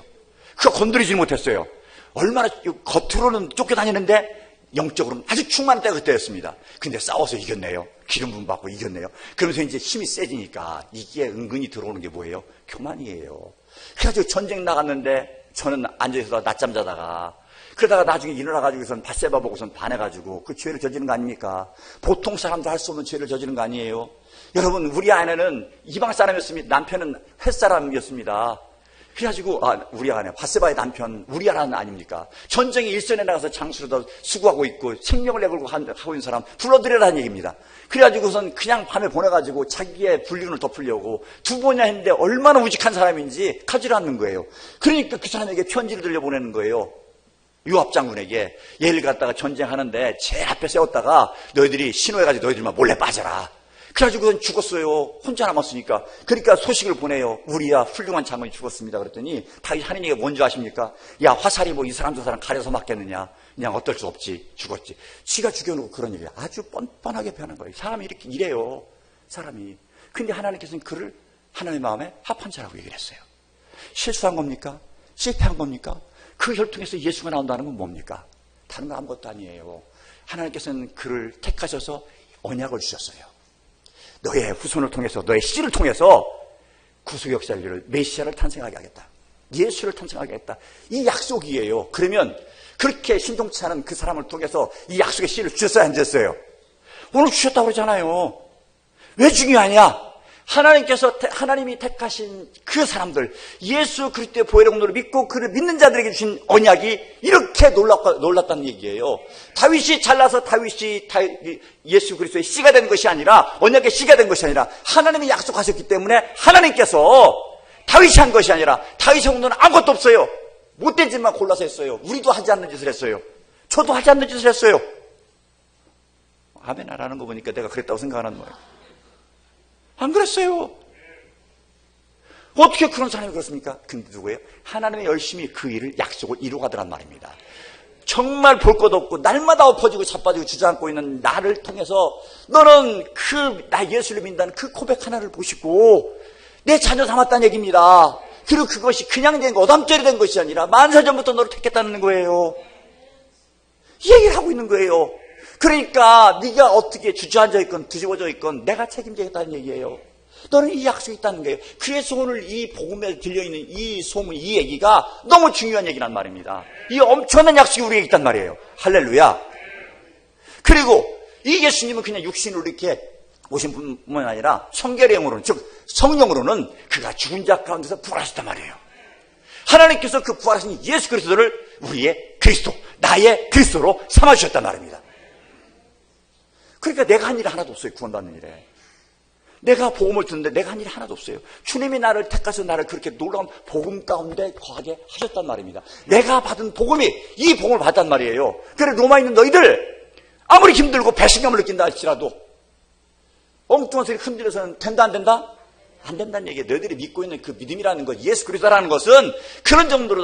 그가 건드리지 못했어요. 얼마나 겉으로는 쫓겨다니는데 영적으로는 아주 충만한 때가 그때였습니다. 근데 싸워서 이겼네요. 기름 부음 받고 이겼네요. 그러면서 이제 힘이 세지니까 이게 은근히 들어오는 게 뭐예요? 교만이에요. 그래가지고 전쟁 나갔는데 저는 앉아서 낮잠 자다가 그러다가 나중에 일어나가지고선 밧세바 보고선 반해가지고 그 죄를 저지른 거 아닙니까? 보통 사람도 할 수 없는 죄를 저지른 거 아니에요? 여러분, 우리 아내는 이방 사람이었습니다. 남편은 햇사람이었습니다. 그래가지고 우리 아내, 밧세바의 남편 우리아라는 아닙니까? 전쟁에 일선에 나가서 장수로다 수고하고 있고 생명을 내걸고 하고 있는 사람 불러들여라는 얘기입니다. 그래가지고선 그냥 밤에 보내가지고 자기의 불륜을 덮으려고 2번이나 했는데 얼마나 우직한 사람인지 가지를 않는 거예요. 그러니까 그 사람에게 편지를 들려보내는 거예요. 요압 장군에게. 얘를 갖다가 전쟁하는데 제일 앞에 세웠다가 너희들이 신호해가지고 너희들만 몰래 빠져라. 그래가지고 죽었어요. 혼자 남았으니까. 그러니까 소식을 보내요. 우리야 훌륭한 장군이 죽었습니다. 그랬더니 다윗 하는 얘기가 뭔지 아십니까? 야, 화살이 뭐 이 사람 저 사람 가려서 맞겠느냐. 그냥 어떨 수 없지. 죽었지. 지가 죽여놓고 그런 얘기예요. 아주 뻔뻔하게 변한 거예요. 사람이 이렇게 이래요. 사람이. 근데 하나님께서는 그를 하나님의 마음에 합한 자라고 얘기를 했어요. 실수한 겁니까? 실패한 겁니까? 그 혈통에서 예수가 나온다는 건 뭡니까? 다른 거 아무것도 아니에요. 하나님께서는 그를 택하셔서 언약을 주셨어요. 너의 후손을 통해서, 너의 씨를 통해서 구속 역사를, 메시아를 탄생하게 하겠다. 예수를 탄생하게 하겠다. 이 약속이에요. 그러면 그렇게 신동치 않은 그 사람을 통해서 이 약속의 씨를 주셨어야 안 주셨어요? 오늘 주셨다고 그러잖아요. 왜 중요하냐? 하나님이 택하신 그 사람들, 예수 그리스도의 보혈의 공로를 믿고 그를 믿는 자들에게 주신 언약이 이렇게 놀랐다는 얘기예요. 다윗이 잘나서 다윗이 예수 그리스도의 씨가 된 것이 아니라, 언약의 씨가 된 것이 아니라 하나님이 약속하셨기 때문에 하나님께서 다윗이 한 것이 아니라, 다윗의 공로는 아무것도 없어요. 못된 짓만 골라서 했어요. 우리도 하지 않는 짓을 했어요. 저도 하지 않는 짓을 했어요. 아멘 안 하는 거 보니까 내가 그랬다고 생각하는 거예요. 안 그랬어요. 어떻게 그런 사람이 그렇습니까? 근데 누구예요? 하나님의 열심히 그 일을 약속을 이루어가더란 말입니다. 정말 볼 것 없고 날마다 엎어지고 자빠지고 주저앉고 있는 나를 통해서 너는 나 예수를 믿는다는 그 고백 하나를 보시고 내 자녀 삼았다는 얘기입니다. 그리고 그것이 그냥 된 거, 어담절이 된 것이 아니라 만사전부터 너를 택했다는 거예요. 이 얘기를 하고 있는 거예요. 그러니까 네가 어떻게 주저앉아 있건 뒤집어져 있건 내가 책임지겠다는 얘기예요. 너는 이 약속이 있다는 거예요. 그래서 오늘 이 복음에 들려있는 이 소문, 이 얘기가 너무 중요한 얘기란 말입니다. 이 엄청난 약속이 우리에게 있단 말이에요. 할렐루야. 그리고 이 예수님은 그냥 육신으로 이렇게 오신 분뿐만 아니라 성결의 영으로는, 즉 성령으로는 그가 죽은 자 가운데서 부활하셨단 말이에요. 하나님께서 그 부활하신 예수 그리스도를 우리의 그리스도, 나의 그리스도로 삼아주셨단 말입니다. 그러니까 내가 한 일이 하나도 없어요. 구원받는 일에. 내가 복음을 듣는데 내가 한 일이 하나도 없어요. 주님이 나를 택하셔서 나를 그렇게 놀라운 복음 가운데 거하게 하셨단 말입니다. 내가 받은 복음이 이 복음을 받단 말이에요. 그래 로마에 있는 너희들 아무리 힘들고 배신감을 느낀다 할지라도 엉뚱한 소리 흔들려서는 된다 안 된다? 안 된다는 얘기예요. 너희들이 믿고 있는 그 믿음이라는 것, 예수 그리스도라는 것은 그런 정도로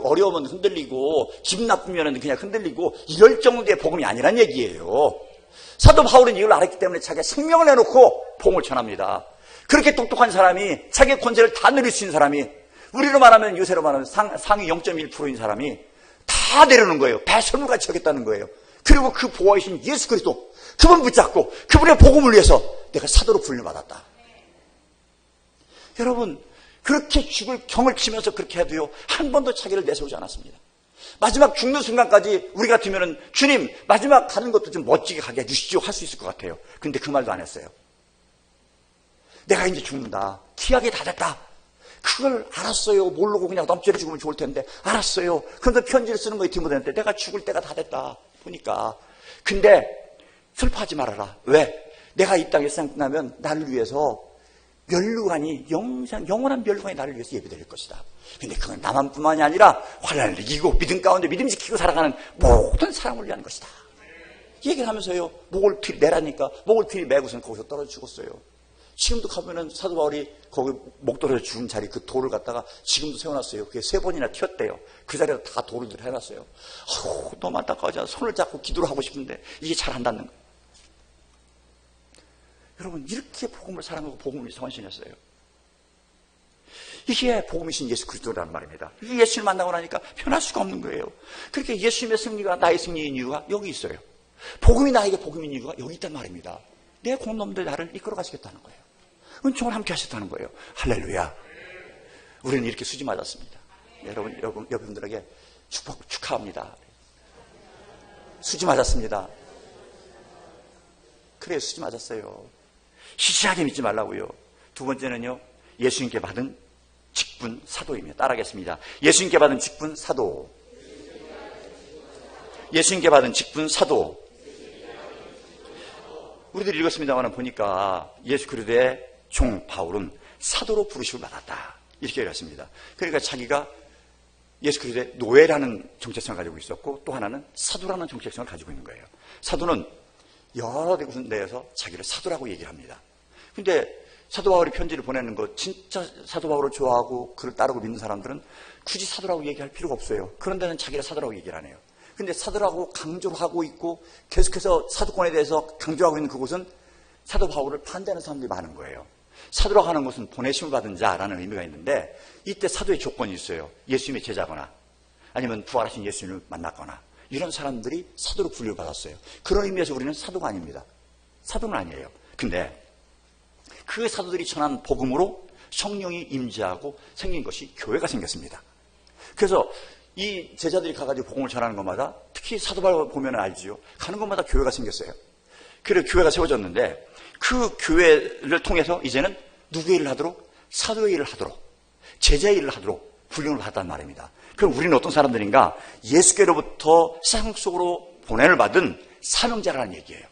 어려우면 흔들리고 기분 나쁘면 그냥 흔들리고 이럴 정도의 복음이 아니란 얘기예요. 사도 바울은 이걸 알았기 때문에 자기가 생명을 내놓고 복음을 전합니다. 그렇게 똑똑한 사람이 자기의 권세를 다 누릴 수 있는 사람이 우리로 말하면 요새로 말하면 상위 0.1%인 사람이 다 내려놓은 거예요. 배설물같이 하겠다는 거예요. 그리고 그 보호하신 예수 그리스도 그분 붙잡고 그분의 복음을 위해서 내가 사도로 분류받았다. 여러분 그렇게 죽을 경을 치면서 그렇게 해도요 한 번도 자기를 내세우지 않았습니다. 마지막 죽는 순간까지 우리 같으면 주님 마지막 가는 것도 좀 멋지게 가게 해주시죠 할 수 있을 것 같아요. 근데 그 말도 안 했어요. 내가 이제 죽는다. 기약이 다 됐다. 그걸 알았어요. 모르고 그냥 넘쳐리 죽으면 좋을 텐데 알았어요. 그런데 편지를 쓰는 거예요. 디모데한테 내가 죽을 때가 다 됐다 보니까. 근데 슬퍼하지 말아라. 왜? 내가 이 땅에 생각나면 나를 위해서 멸류관이 영원한 멸류관이 나를 위해서 예비될 것이다. 근데 그건 나만뿐만이 아니라 환난을 이기고 믿음 가운데 믿음 지키고 살아가는 모든 사람을 위한 것이다. 이 얘기를 하면서요 목을 뒤로 내라니까 목을 뒤로 매고선 거기서 떨어져 죽었어요. 지금도 가면은 사도 바울이 거기 목 떨어져 죽은 자리 그 돌을 갖다가 지금도 세워놨어요. 그게 3번이나 튀었대요. 그 자리에 다 돌을 해놨어요. 너무 안타까워하지 않아. 손을 잡고 기도를 하고 싶은데 이게 잘 안 닿는 거예요. 여러분 이렇게 복음을 사랑하고 복음을 선신했어요. 이게 복음이신 예수 그리스도라는 말입니다. 이 예수를 만나고 나니까 변할 수가 없는 거예요. 그렇게 예수님의 승리가 나의 승리인 이유가 여기 있어요. 복음이 나에게 복음인 이유가 여기 있단 말입니다. 내 공놈들 나를 이끌어 가시겠다는 거예요. 은총을 함께 하셨다는 거예요. 할렐루야. 우리는 이렇게 수지 맞았습니다. 여러분들에게 축하합니다. 수지 맞았습니다. 그래 수지 맞았어요. 시시하게 믿지 말라고요. 두 번째는요. 예수님께 받은 직분 사도입니다. 따라하겠습니다. 예수님께 받은 직분 사도. 예수님께 받은 직분 사도. 우리들이 읽었습니다만 보니까 예수 그리스도의 종 바울은 사도로 부르심을 받았다. 이렇게 읽었습니다. 그러니까 자기가 예수 그리스도의 노예라는 정체성을 가지고 있었고 또 하나는 사도라는 정체성을 가지고 있는 거예요. 사도는 여러 데에서 자기를 사도라고 얘기를 합니다. 근데 사도 바울이 편지를 보내는 거 진짜 사도 바울을 좋아하고 그를 따르고 믿는 사람들은 굳이 사도라고 얘기할 필요가 없어요. 그런 데는 자기를 사도라고 얘기를 안 해요. 근데 사도라고 강조를 하고 있고 계속해서 사도권에 대해서 강조하고 있는 그곳은 사도 바울을 반대하는 사람들이 많은 거예요. 사도라고 하는 것은 보내심을 받은 자라는 의미가 있는데 이때 사도의 조건이 있어요. 예수님의 제자거나 아니면 부활하신 예수님을 만났거나 이런 사람들이 사도로 분류받았어요. 그런 의미에서 우리는 사도가 아닙니다. 사도는 아니에요. 근데 그 사도들이 전한 복음으로 성령이 임재하고 생긴 것이 교회가 생겼습니다. 그래서 이 제자들이 가가지고 복음을 전하는 것마다 특히 사도 바울 보면 알지요. 가는 곳마다 교회가 생겼어요. 그래서 교회가 세워졌는데 그 교회를 통해서 이제는 누구의 일을 하도록? 사도의 일을 하도록 제자의 일을 하도록 훈련을 받았단 말입니다. 그럼 우리는 어떤 사람들인가? 예수께로부터 세상 속으로 보냄을 받은 사명자라는 얘기예요.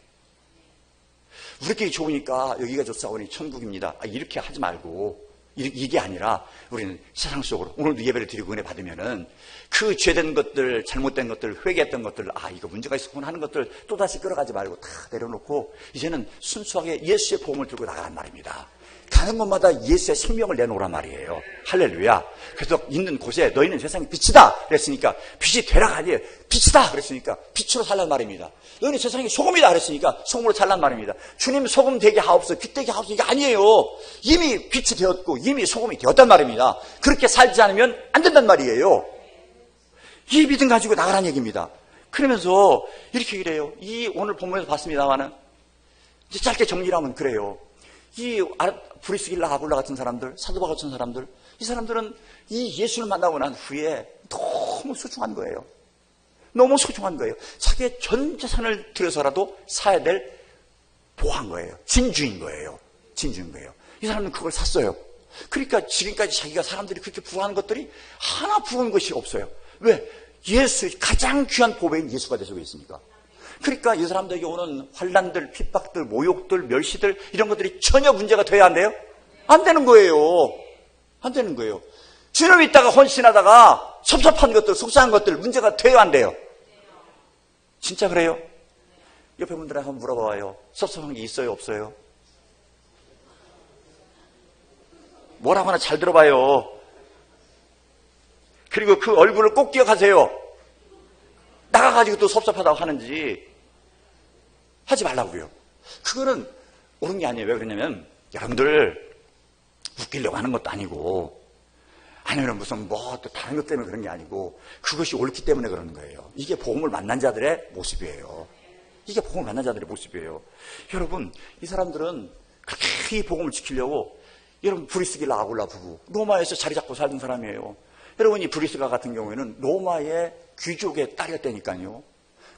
우리끼리 좋으니까 여기가 좋사오니 천국입니다. 이렇게 하지 말고 이게 아니라 우리는 세상 속으로 오늘도 예배를 드리고 은혜 받으면은 그 죄된 것들, 잘못된 것들, 회개했던 것들, 이거 문제가 있었구나 하는 것들 또다시 끌어가지 말고 다 내려놓고 이제는 순수하게 예수의 복음을 들고 나가란 말입니다. 가는 곳마다 예수의 생명을 내놓으란 말이에요. 할렐루야. 그래서 있는 곳에 너희는 세상의 빛이다 그랬으니까 빛이 되라가 아니에요. 빛이다 그랬으니까 빛으로 살란 말입니다. 너희는 세상의 소금이다 그랬으니까 소금으로 살란 말입니다. 주님 소금 되게 하옵소서, 빛 되게 하옵소서, 이게 아니에요. 이미 빛이 되었고 이미 소금이 되었단 말입니다. 그렇게 살지 않으면 안 된단 말이에요. 이 믿음 가지고 나가라는 얘기입니다. 그러면서 이렇게 얘기를 해요. 이 오늘 본문에서 봤습니다만은 이제 짧게 정리를 하면 그래요. 이 브리스길라 아굴라 같은 사람들, 사도바 같은 사람들, 이 사람들은 이 예수를 만나고 난 후에 너무 소중한 거예요. 너무 소중한 거예요. 자기의 전 재산을 들여서라도 사야 될 보한 거예요. 진주인 거예요. 진주인 거예요. 이 사람은 그걸 샀어요. 그러니까 지금까지 자기가 사람들이 그렇게 부러워하는 것들이 하나 부러운 것이 없어요. 왜? 예수, 가장 귀한 보배인 예수가 되시고 있으니까. 그러니까 이 사람들에게 오는 환난들, 핍박들, 모욕들, 멸시들 이런 것들이 전혀 문제가 돼야 안 돼요? 안 되는 거예요. 안 되는 거예요. 주님 있다가 헌신하다가 섭섭한 것들, 속상한 것들 문제가 돼야 안 돼요? 진짜 그래요? 옆에 분들한테 한번 물어봐요. 섭섭한 게 있어요, 없어요? 뭐라고 하나 잘 들어봐요. 그리고 그 얼굴을 꼭 기억하세요. 나가가지고 또 섭섭하다고 하는지 하지 말라고요. 그거는 옳은 게 아니에요. 왜 그러냐면 여러분들 웃기려고 하는 것도 아니고 아니면 무슨 뭐 또 다른 것 때문에 그런 게 아니고 그것이 옳기 때문에 그러는 거예요. 이게 복음을 만난 자들의 모습이에요. 이게 복음을 만난 자들의 모습이에요. 여러분 이 사람들은 그렇게 이 복음을 지키려고 여러분 브리스길라 아굴라 부부 로마에서 자리 잡고 살던 사람이에요. 여러분 이 브리스가 같은 경우에는 로마의 귀족의 딸이었다니까요.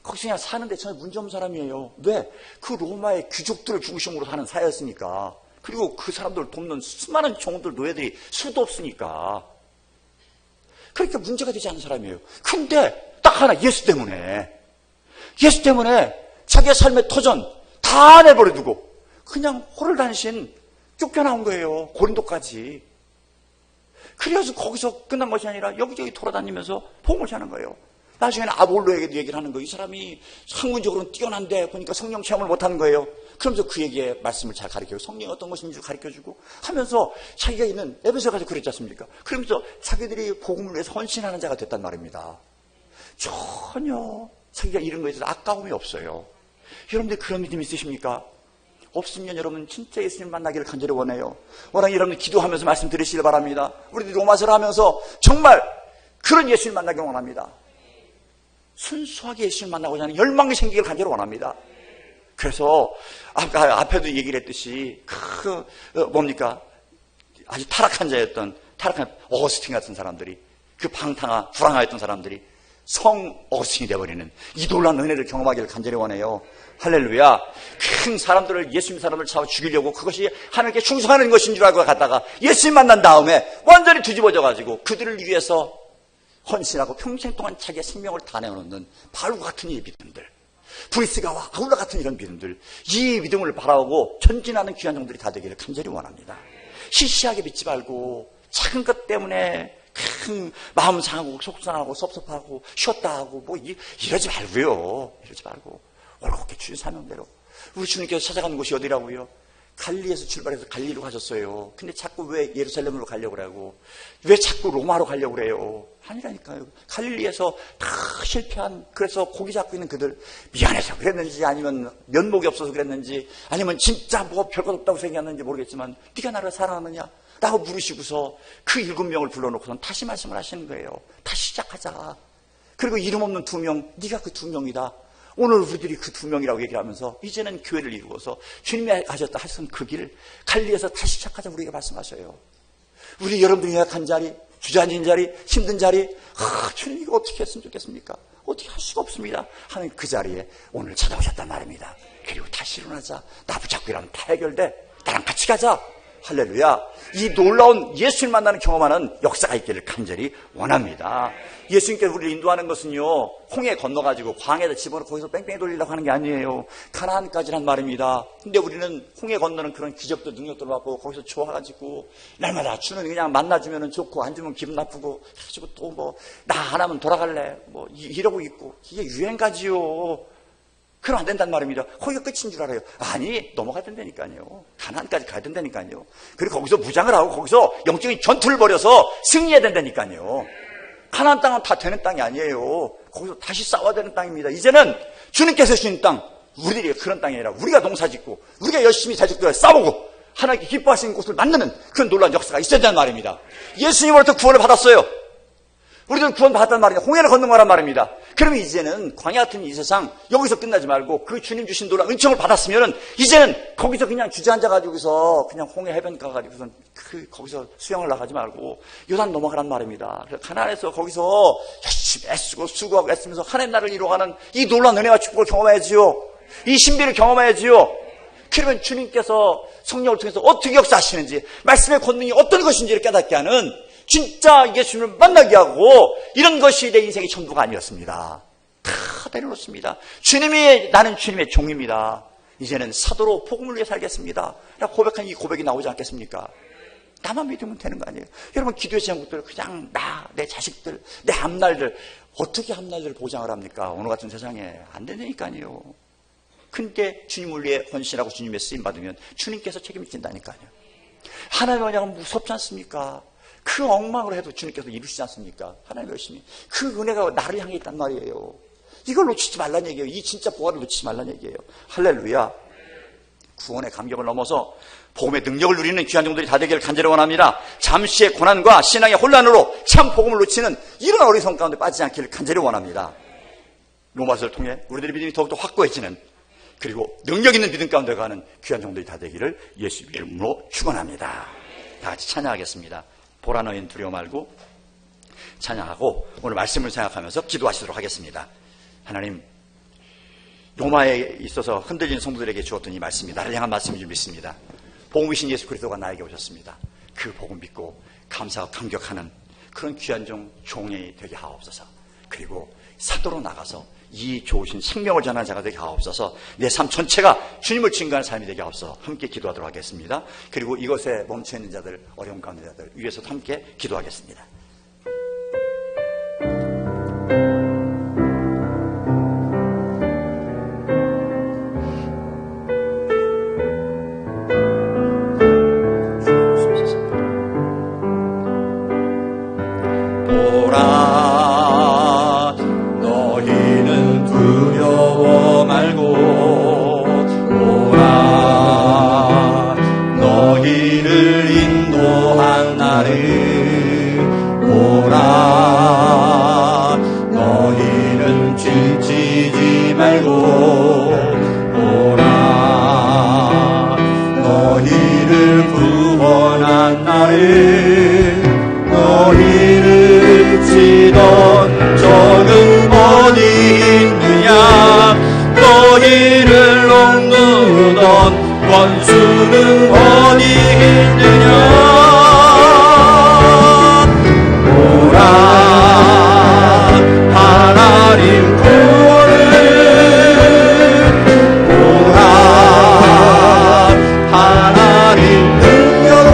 거기서 그냥 사는데 전혀 문제없는 사람이에요. 왜? 그 로마의 귀족들을 중심으로 사는 사회였으니까. 그리고 그 사람들을 돕는 수많은 종들 노예들이 수도 없으니까. 그러니까 문제가 되지 않는 사람이에요. 근데 딱 하나 예수 때문에 자기의 삶의 터전 다 내버려두고 그냥 호를단신 쫓겨나온 거예요. 고린도까지. 그래서 거기서 끝난 것이 아니라 여기저기 돌아다니면서 복음을 전하는 거예요. 나중에는 아볼로에게도 얘기를 하는 거예요. 이 사람이 학문적으로는 뛰어난데 보니까 성령 체험을 못하는 거예요. 그러면서 그에게 말씀을 잘 가르쳐요. 성령이 어떤 것인지 가르쳐주고 하면서 자기가 있는 에베소에 가서 그랬지 않습니까? 그러면서 자기들이 복음을 위해서 헌신하는 자가 됐단 말입니다. 전혀 자기가 이런 거에 대해서 아까움이 없어요. 여러분들 그런 믿음 있으십니까? 없으면 여러분 진짜 예수님 만나기를 간절히 원해요. 워낙 여러분 기도하면서 말씀 들으시길 바랍니다. 우리들 로마서를 하면서 정말 그런 예수님 만나기를 원합니다. 순수하게 예수님 만나고자 하는 열망이 생기길 간절히 원합니다. 그래서 아까 앞에도 얘기를 했듯이 뭡니까? 아주 타락한 자였던 타락한 어거스틴 같은 사람들이 그 불황하였던 사람들이 성 어거스틴이 되어버리는 이 놀라운 은혜를 경험하기를 간절히 원해요. 할렐루야. 큰 사람들을 예수님 사람을 잡아 죽이려고 그것이 하나님께 충성하는 것인 줄 알고 갔다가 예수님 만난 다음에 완전히 뒤집어져가지고 그들을 위해서 헌신하고 평생 동안 자기의 생명을 다 내어놓는 바울과 같은 이 믿음들, 브리스가와 아굴라 같은 이런 믿음들, 이 믿음을 바라보고 전진하는 귀한 종들이 다 되기를 간절히 원합니다. 시시하게 믿지 말고 작은 것 때문에 큰 마음 상하고 속상하고 섭섭하고 쉬었다 하고 뭐 이러지 말고요. 이러지 말고 올곧게 주신 사명대로. 우리 주님께서 찾아가는 곳이 어디라고요? 갈리에서 출발해서 갈리로 가셨어요. 근데 자꾸 왜 예루살렘으로 가려고 그러고 왜 자꾸 로마로 가려고 그래요? 아니라니까요. 갈릴리에서 다 실패한, 그래서 고기 잡고 있는 그들 미안해서 그랬는지 아니면 면목이 없어서 그랬는지 아니면 진짜 뭐 별것 없다고 생각했는지 모르겠지만 네가 나를 사랑하느냐? 라고 물으시고서 그 7명을 불러놓고선 다시 말씀을 하시는 거예요. 다시 시작하자. 그리고 이름 없는 2명, 네가 그 2명이다. 오늘 우리들이 그 2명이라고 얘기를 하면서 이제는 교회를 이루어서 주님이 가셨다 하신 그 길을 갈리에서 다시 시작하자 우리에게 말씀하셔요. 우리 여러분들이 예약한 자리, 주저앉은 자리, 힘든 자리, 주님 이거 어떻게 했으면 좋겠습니까? 어떻게 할 수가 없습니다 하는 그 자리에 오늘 찾아오셨단 말입니다. 그리고 다시 일어나자. 나 붙잡고 일하면 다 해결돼. 나랑 같이 가자. 할렐루야. 이 놀라운 예수를 만나는 경험하는 역사가 있기를 간절히 원합니다. 예수님께서 우리를 인도하는 것은요, 홍해 건너가지고 광에다 집어넣고 거기서 뺑뺑이 돌리려고 하는 게 아니에요. 가나안까지란 말입니다. 근데 우리는 홍해 건너는 그런 기적도 능력도 받고 거기서 좋아가지고 날마다 주는 그냥 만나주면 좋고 안 주면 기분 나쁘고 가지고 또 뭐 나 안 하면 돌아갈래 뭐 이러고 있고 이게 유행가지요. 그럼 안 된단 말입니다. 거기가 끝인 줄 알아요. 아니, 넘어가야 된다니까요. 가나안까지 가야 된다니까요. 그리고 거기서 무장을 하고 거기서 영적인 전투를 벌여서 승리해야 된다니까요. 가나안 땅은 다 되는 땅이 아니에요. 거기서 다시 싸워야 되는 땅입니다. 이제는 주님께서 주신 땅, 우리들이 그런 땅이 아니라 우리가 농사짓고 우리가 열심히 자식들과 싸우고 하나님께 기뻐하시는 곳을 만드는 그런 놀라운 역사가 있어야 된다는 말입니다. 예수님으로부터 구원을 받았어요. 우리들은 구원 받았단 말이에요. 홍해를 건넌 거란 말입니다. 그러면 이제는 광야 같은 이 세상 여기서 끝나지 말고 그 주님 주신 놀라운 은총을 받았으면은 이제는 거기서 그냥 주저앉아 가지고서 그냥 홍해 해변가 가지고서 거기서 수영을 나가지 말고 요단 넘어가란 말입니다. 그래서 가나안에서 거기서 열심히 애쓰고 수고하고 애쓰면서 하나님 나라를 이루어가는 이 놀라운 은혜와 축복을 경험해야지요. 이 신비를 경험해야지요. 그러면 주님께서 성령을 통해서 어떻게 역사하시는지, 말씀의 권능이 어떤 것인지를 깨닫게 하는 진짜 예수님을 만나게 하고, 이런 것이 내 인생의 전부가 아니었습니다. 다 내려놓습니다. 주님이, 나는 주님의 종입니다. 이제는 사도로 복음을 위해 살겠습니다. 라고 고백한 이 고백이 나오지 않겠습니까? 나만 믿으면 되는 거 아니에요? 여러분, 기도의 제목들 그냥 내 자식들, 내 앞날들, 어떻게 앞날들을 보장을 합니까? 오늘 같은 세상에 안 된다니까요. 근데 주님을 위해 헌신하고 주님의 쓰임 받으면 주님께서 책임을 진다니까요. 하나님의 언약은 무섭지 않습니까? 그 엉망으로 해도 주님께서 이루시지 않습니까? 하나님의 열심히. 그 은혜가 나를 향해 있단 말이에요. 이걸 놓치지 말란 얘기예요. 이 진짜 보화를 놓치지 말란 얘기예요. 할렐루야. 구원의 감격을 넘어서 복음의 능력을 누리는 귀한 종들이 다 되기를 간절히 원합니다. 잠시의 고난과 신앙의 혼란으로 참 복음을 놓치는 이런 어리석음 가운데 빠지지 않기를 간절히 원합니다. 로마서를 통해 우리들의 믿음이 더욱더 확고해지는, 그리고 능력 있는 믿음 가운데 가는 귀한 종들이 다 되기를 예수 이름으로 축원합니다. 다 같이 찬양하겠습니다. 보라 너희는 두려워 말고 찬양하고 오늘 말씀을 생각하면서 기도하시도록 하겠습니다. 하나님, 로마에 있어서 흔들린 성도들에게 주었던 이 말씀이 나를 향한 말씀인 줄 믿습니다. 복음이신 예수 그리스도가 나에게 오셨습니다. 그 복음 믿고 감사하고 감격하는 그런 귀한 종이 되게 하옵소서. 그리고 사도로 나가서 이 좋으신 생명을 전하는 자가 되게 하옵소서. 내 삶 전체가 주님을 증거하는 삶이 되게 하옵소서. 함께 기도하도록 하겠습니다. 그리고 이것에 멈춰있는 자들, 어려움 가운데 자들 위해서도 함께 기도하겠습니다. 원수는 어디 있느냐. 오라 하나님 구원을, 오라 하나님 능력을,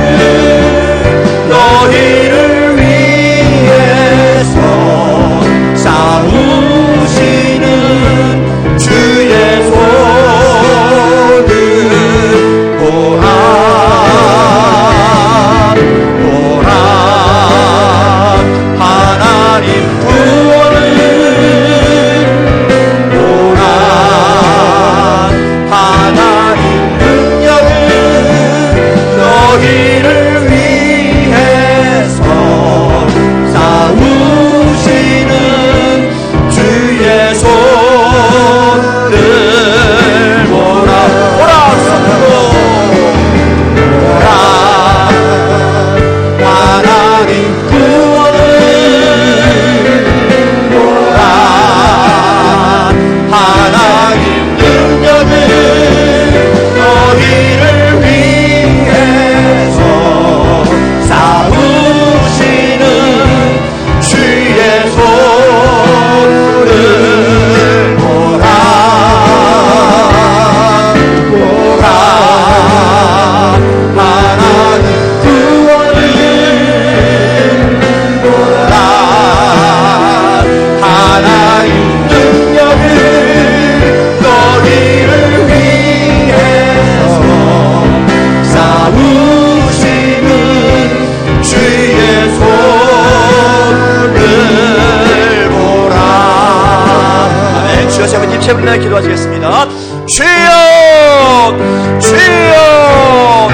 세 분이나 기도하시겠습니다. 주여 주여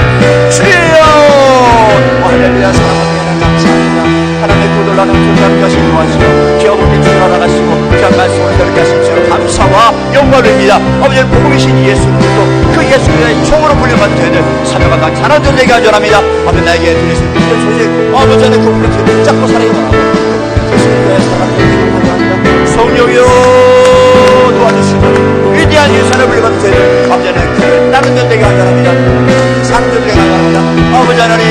주여. 할렐루야. 사랑합니다. 감사합니다. 하나님의 구들나는 교회함께 하시고 도와주시고 기업을 주여 나가시고 귀한 말씀을 들게 하신 주 감사와 영광입니다. 아버지 복음이신 예수 그리스도 그 예수 그리스도의 총으로 불림받은 되는 사명감당 자난 존재에게 안전합니다. 아버지 나에게 드리신 그 조직 아버지 안에 그 불을 붙잡고 살아야 원하고 예수님의 사랑을 감사합니다. 성령이여 도와주시고 위대한 유산을 불림받은 되는 아버지 안에 그 다른 존재에게 안전합니다. 사는 존재에게 안전합니다. 아버지 하나님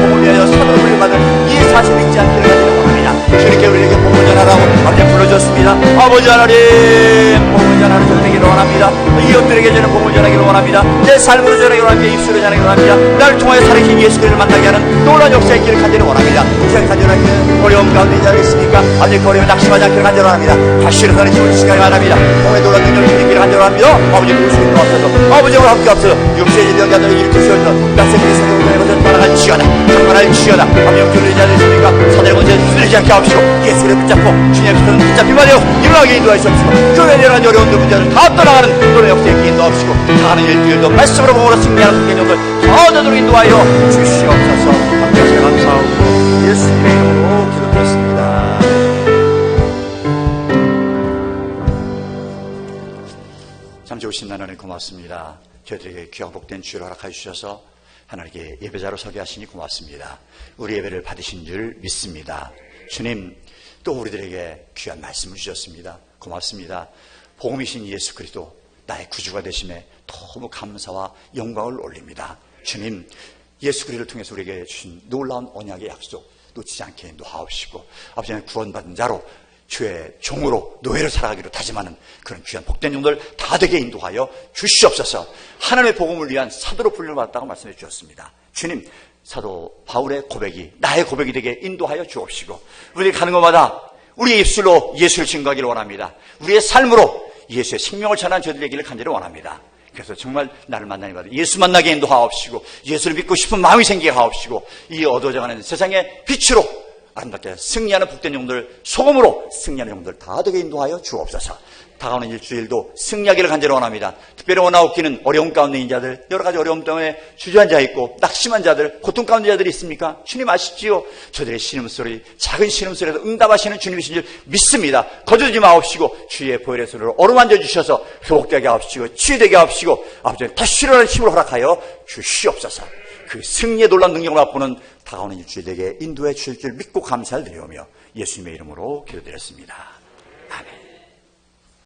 복음을 위하여 사명을 불림받은 이 사실을 잊지 않기를 간절히 원합니다. 주님께 우리에게 복음을 전하라고 아버지 불러줬습니다. 아버지 하나님 복음을 전하는 전하기를 원합니다. 이웃들에게 저는 복음을 전하기를 원합니다. 내 삶으로 전하기를 원합니다. 입술로 전하기를 원합니다. 나를 통하여 살아계신 예수 그리스도를 만나게 하는 놀라운 역사의 길을 간절히 원합니다. 제가 간절하기는 어려움 가운데 있지 않겠습니까? 아버지 그 어려움에 낙심하지 않기를 간절히 원합니다. 다시 일어나는 힘을 주시기 바랍니다. 복음의 놀라운 능력을 주시기를 간절히 원합니다. 아버지 무수히 도와주셔서 아버지와 함께 없어서 육체의 질병자들을 일으키시어서 몇세기의 사명을 전해보자 따라갈 지어다 정말할 지어다. 아버지 영적으로 되지 않으십니까? 사단의 권세에 흔들리지 않게 하옵시고 예수를 붙잡고 주님의 붙잡는 붙잡히 말이요 일어나게 인도하시옵시고 교회에 여러 가지 어려운 문제를 다 떠나가는 또는 역대에 인도하옵시고 다하는 일들도 말씀으로 몸으로 승리하는 성경령들 저저도록 인도하여 주시옵소서. 함께 감사하고 예수님의 이름으로 기도드렸습니다. 참 좋으신 하나님 고맙습니다. 저희들에게 귀하고 복된 주를 허락해 주셔서 하나님께 예배자로 서게 하시니 고맙습니다. 우리 예배를 받으신 줄 믿습니다. 주님 또 우리들에게 귀한 말씀을 주셨습니다. 고맙습니다. 복음이신 예수 그리스도 나의 구주가 되심에 너무 감사와 영광을 올립니다. 주님 예수 그리스도를 통해서 우리에게 주신 놀라운 언약의 약속 놓치지 않게 인도하옵시고 아버지 하나님 구원받은 자로 주의 종으로 노예를 살아가기로 다짐하는 그런 귀한 복된 종들 다 되게 인도하여 주시옵소서. 하나님의 복음을 위한 사도로 불려받았다고 말씀해 주셨습니다. 주님 사도 바울의 고백이 나의 고백이 되게 인도하여 주옵시고 우리가 가는 곳마다 우리의 입술로 예수를 증거하기를 원합니다. 우리의 삶으로 예수의 생명을 전하는 저들에게를 간절히 원합니다. 그래서 정말 나를 만나니 받아 예수 만나게 인도하옵시고 예수를 믿고 싶은 마음이 생기게 하옵시고 이 어두워져가는 세상의 빛으로 아름답게 승리하는 복된 영들 소금으로 승리하는 영들 다 되게 인도하여 주옵소서. 다가오는 일주일도 승리하기를 간절히 원합니다. 특별히 원하옵기는 어려움 가운데 있는 자들 여러 가지 어려움 때문에 주저앉아 있고 낙심한 자들 고통 가운데 자들이 있습니까? 주님 아시지요? 저들의 신음소리 작은 신음소리에도 응답하시는 주님이신 줄 믿습니다. 거두지 마옵시고 주의 보혈의 손으로 어루만져 주셔서 회복되게 하옵시고 치유되게 하옵시고 아버지 다시 일어나는 힘을 허락하여 주시옵소서. 그 승리의 놀라운 능력을 맛보는 다가오는 일주일에게 인도해 주실 줄 믿고 감사를 드리오며 예수님의 이름으로 기도드렸습니다. 아멘.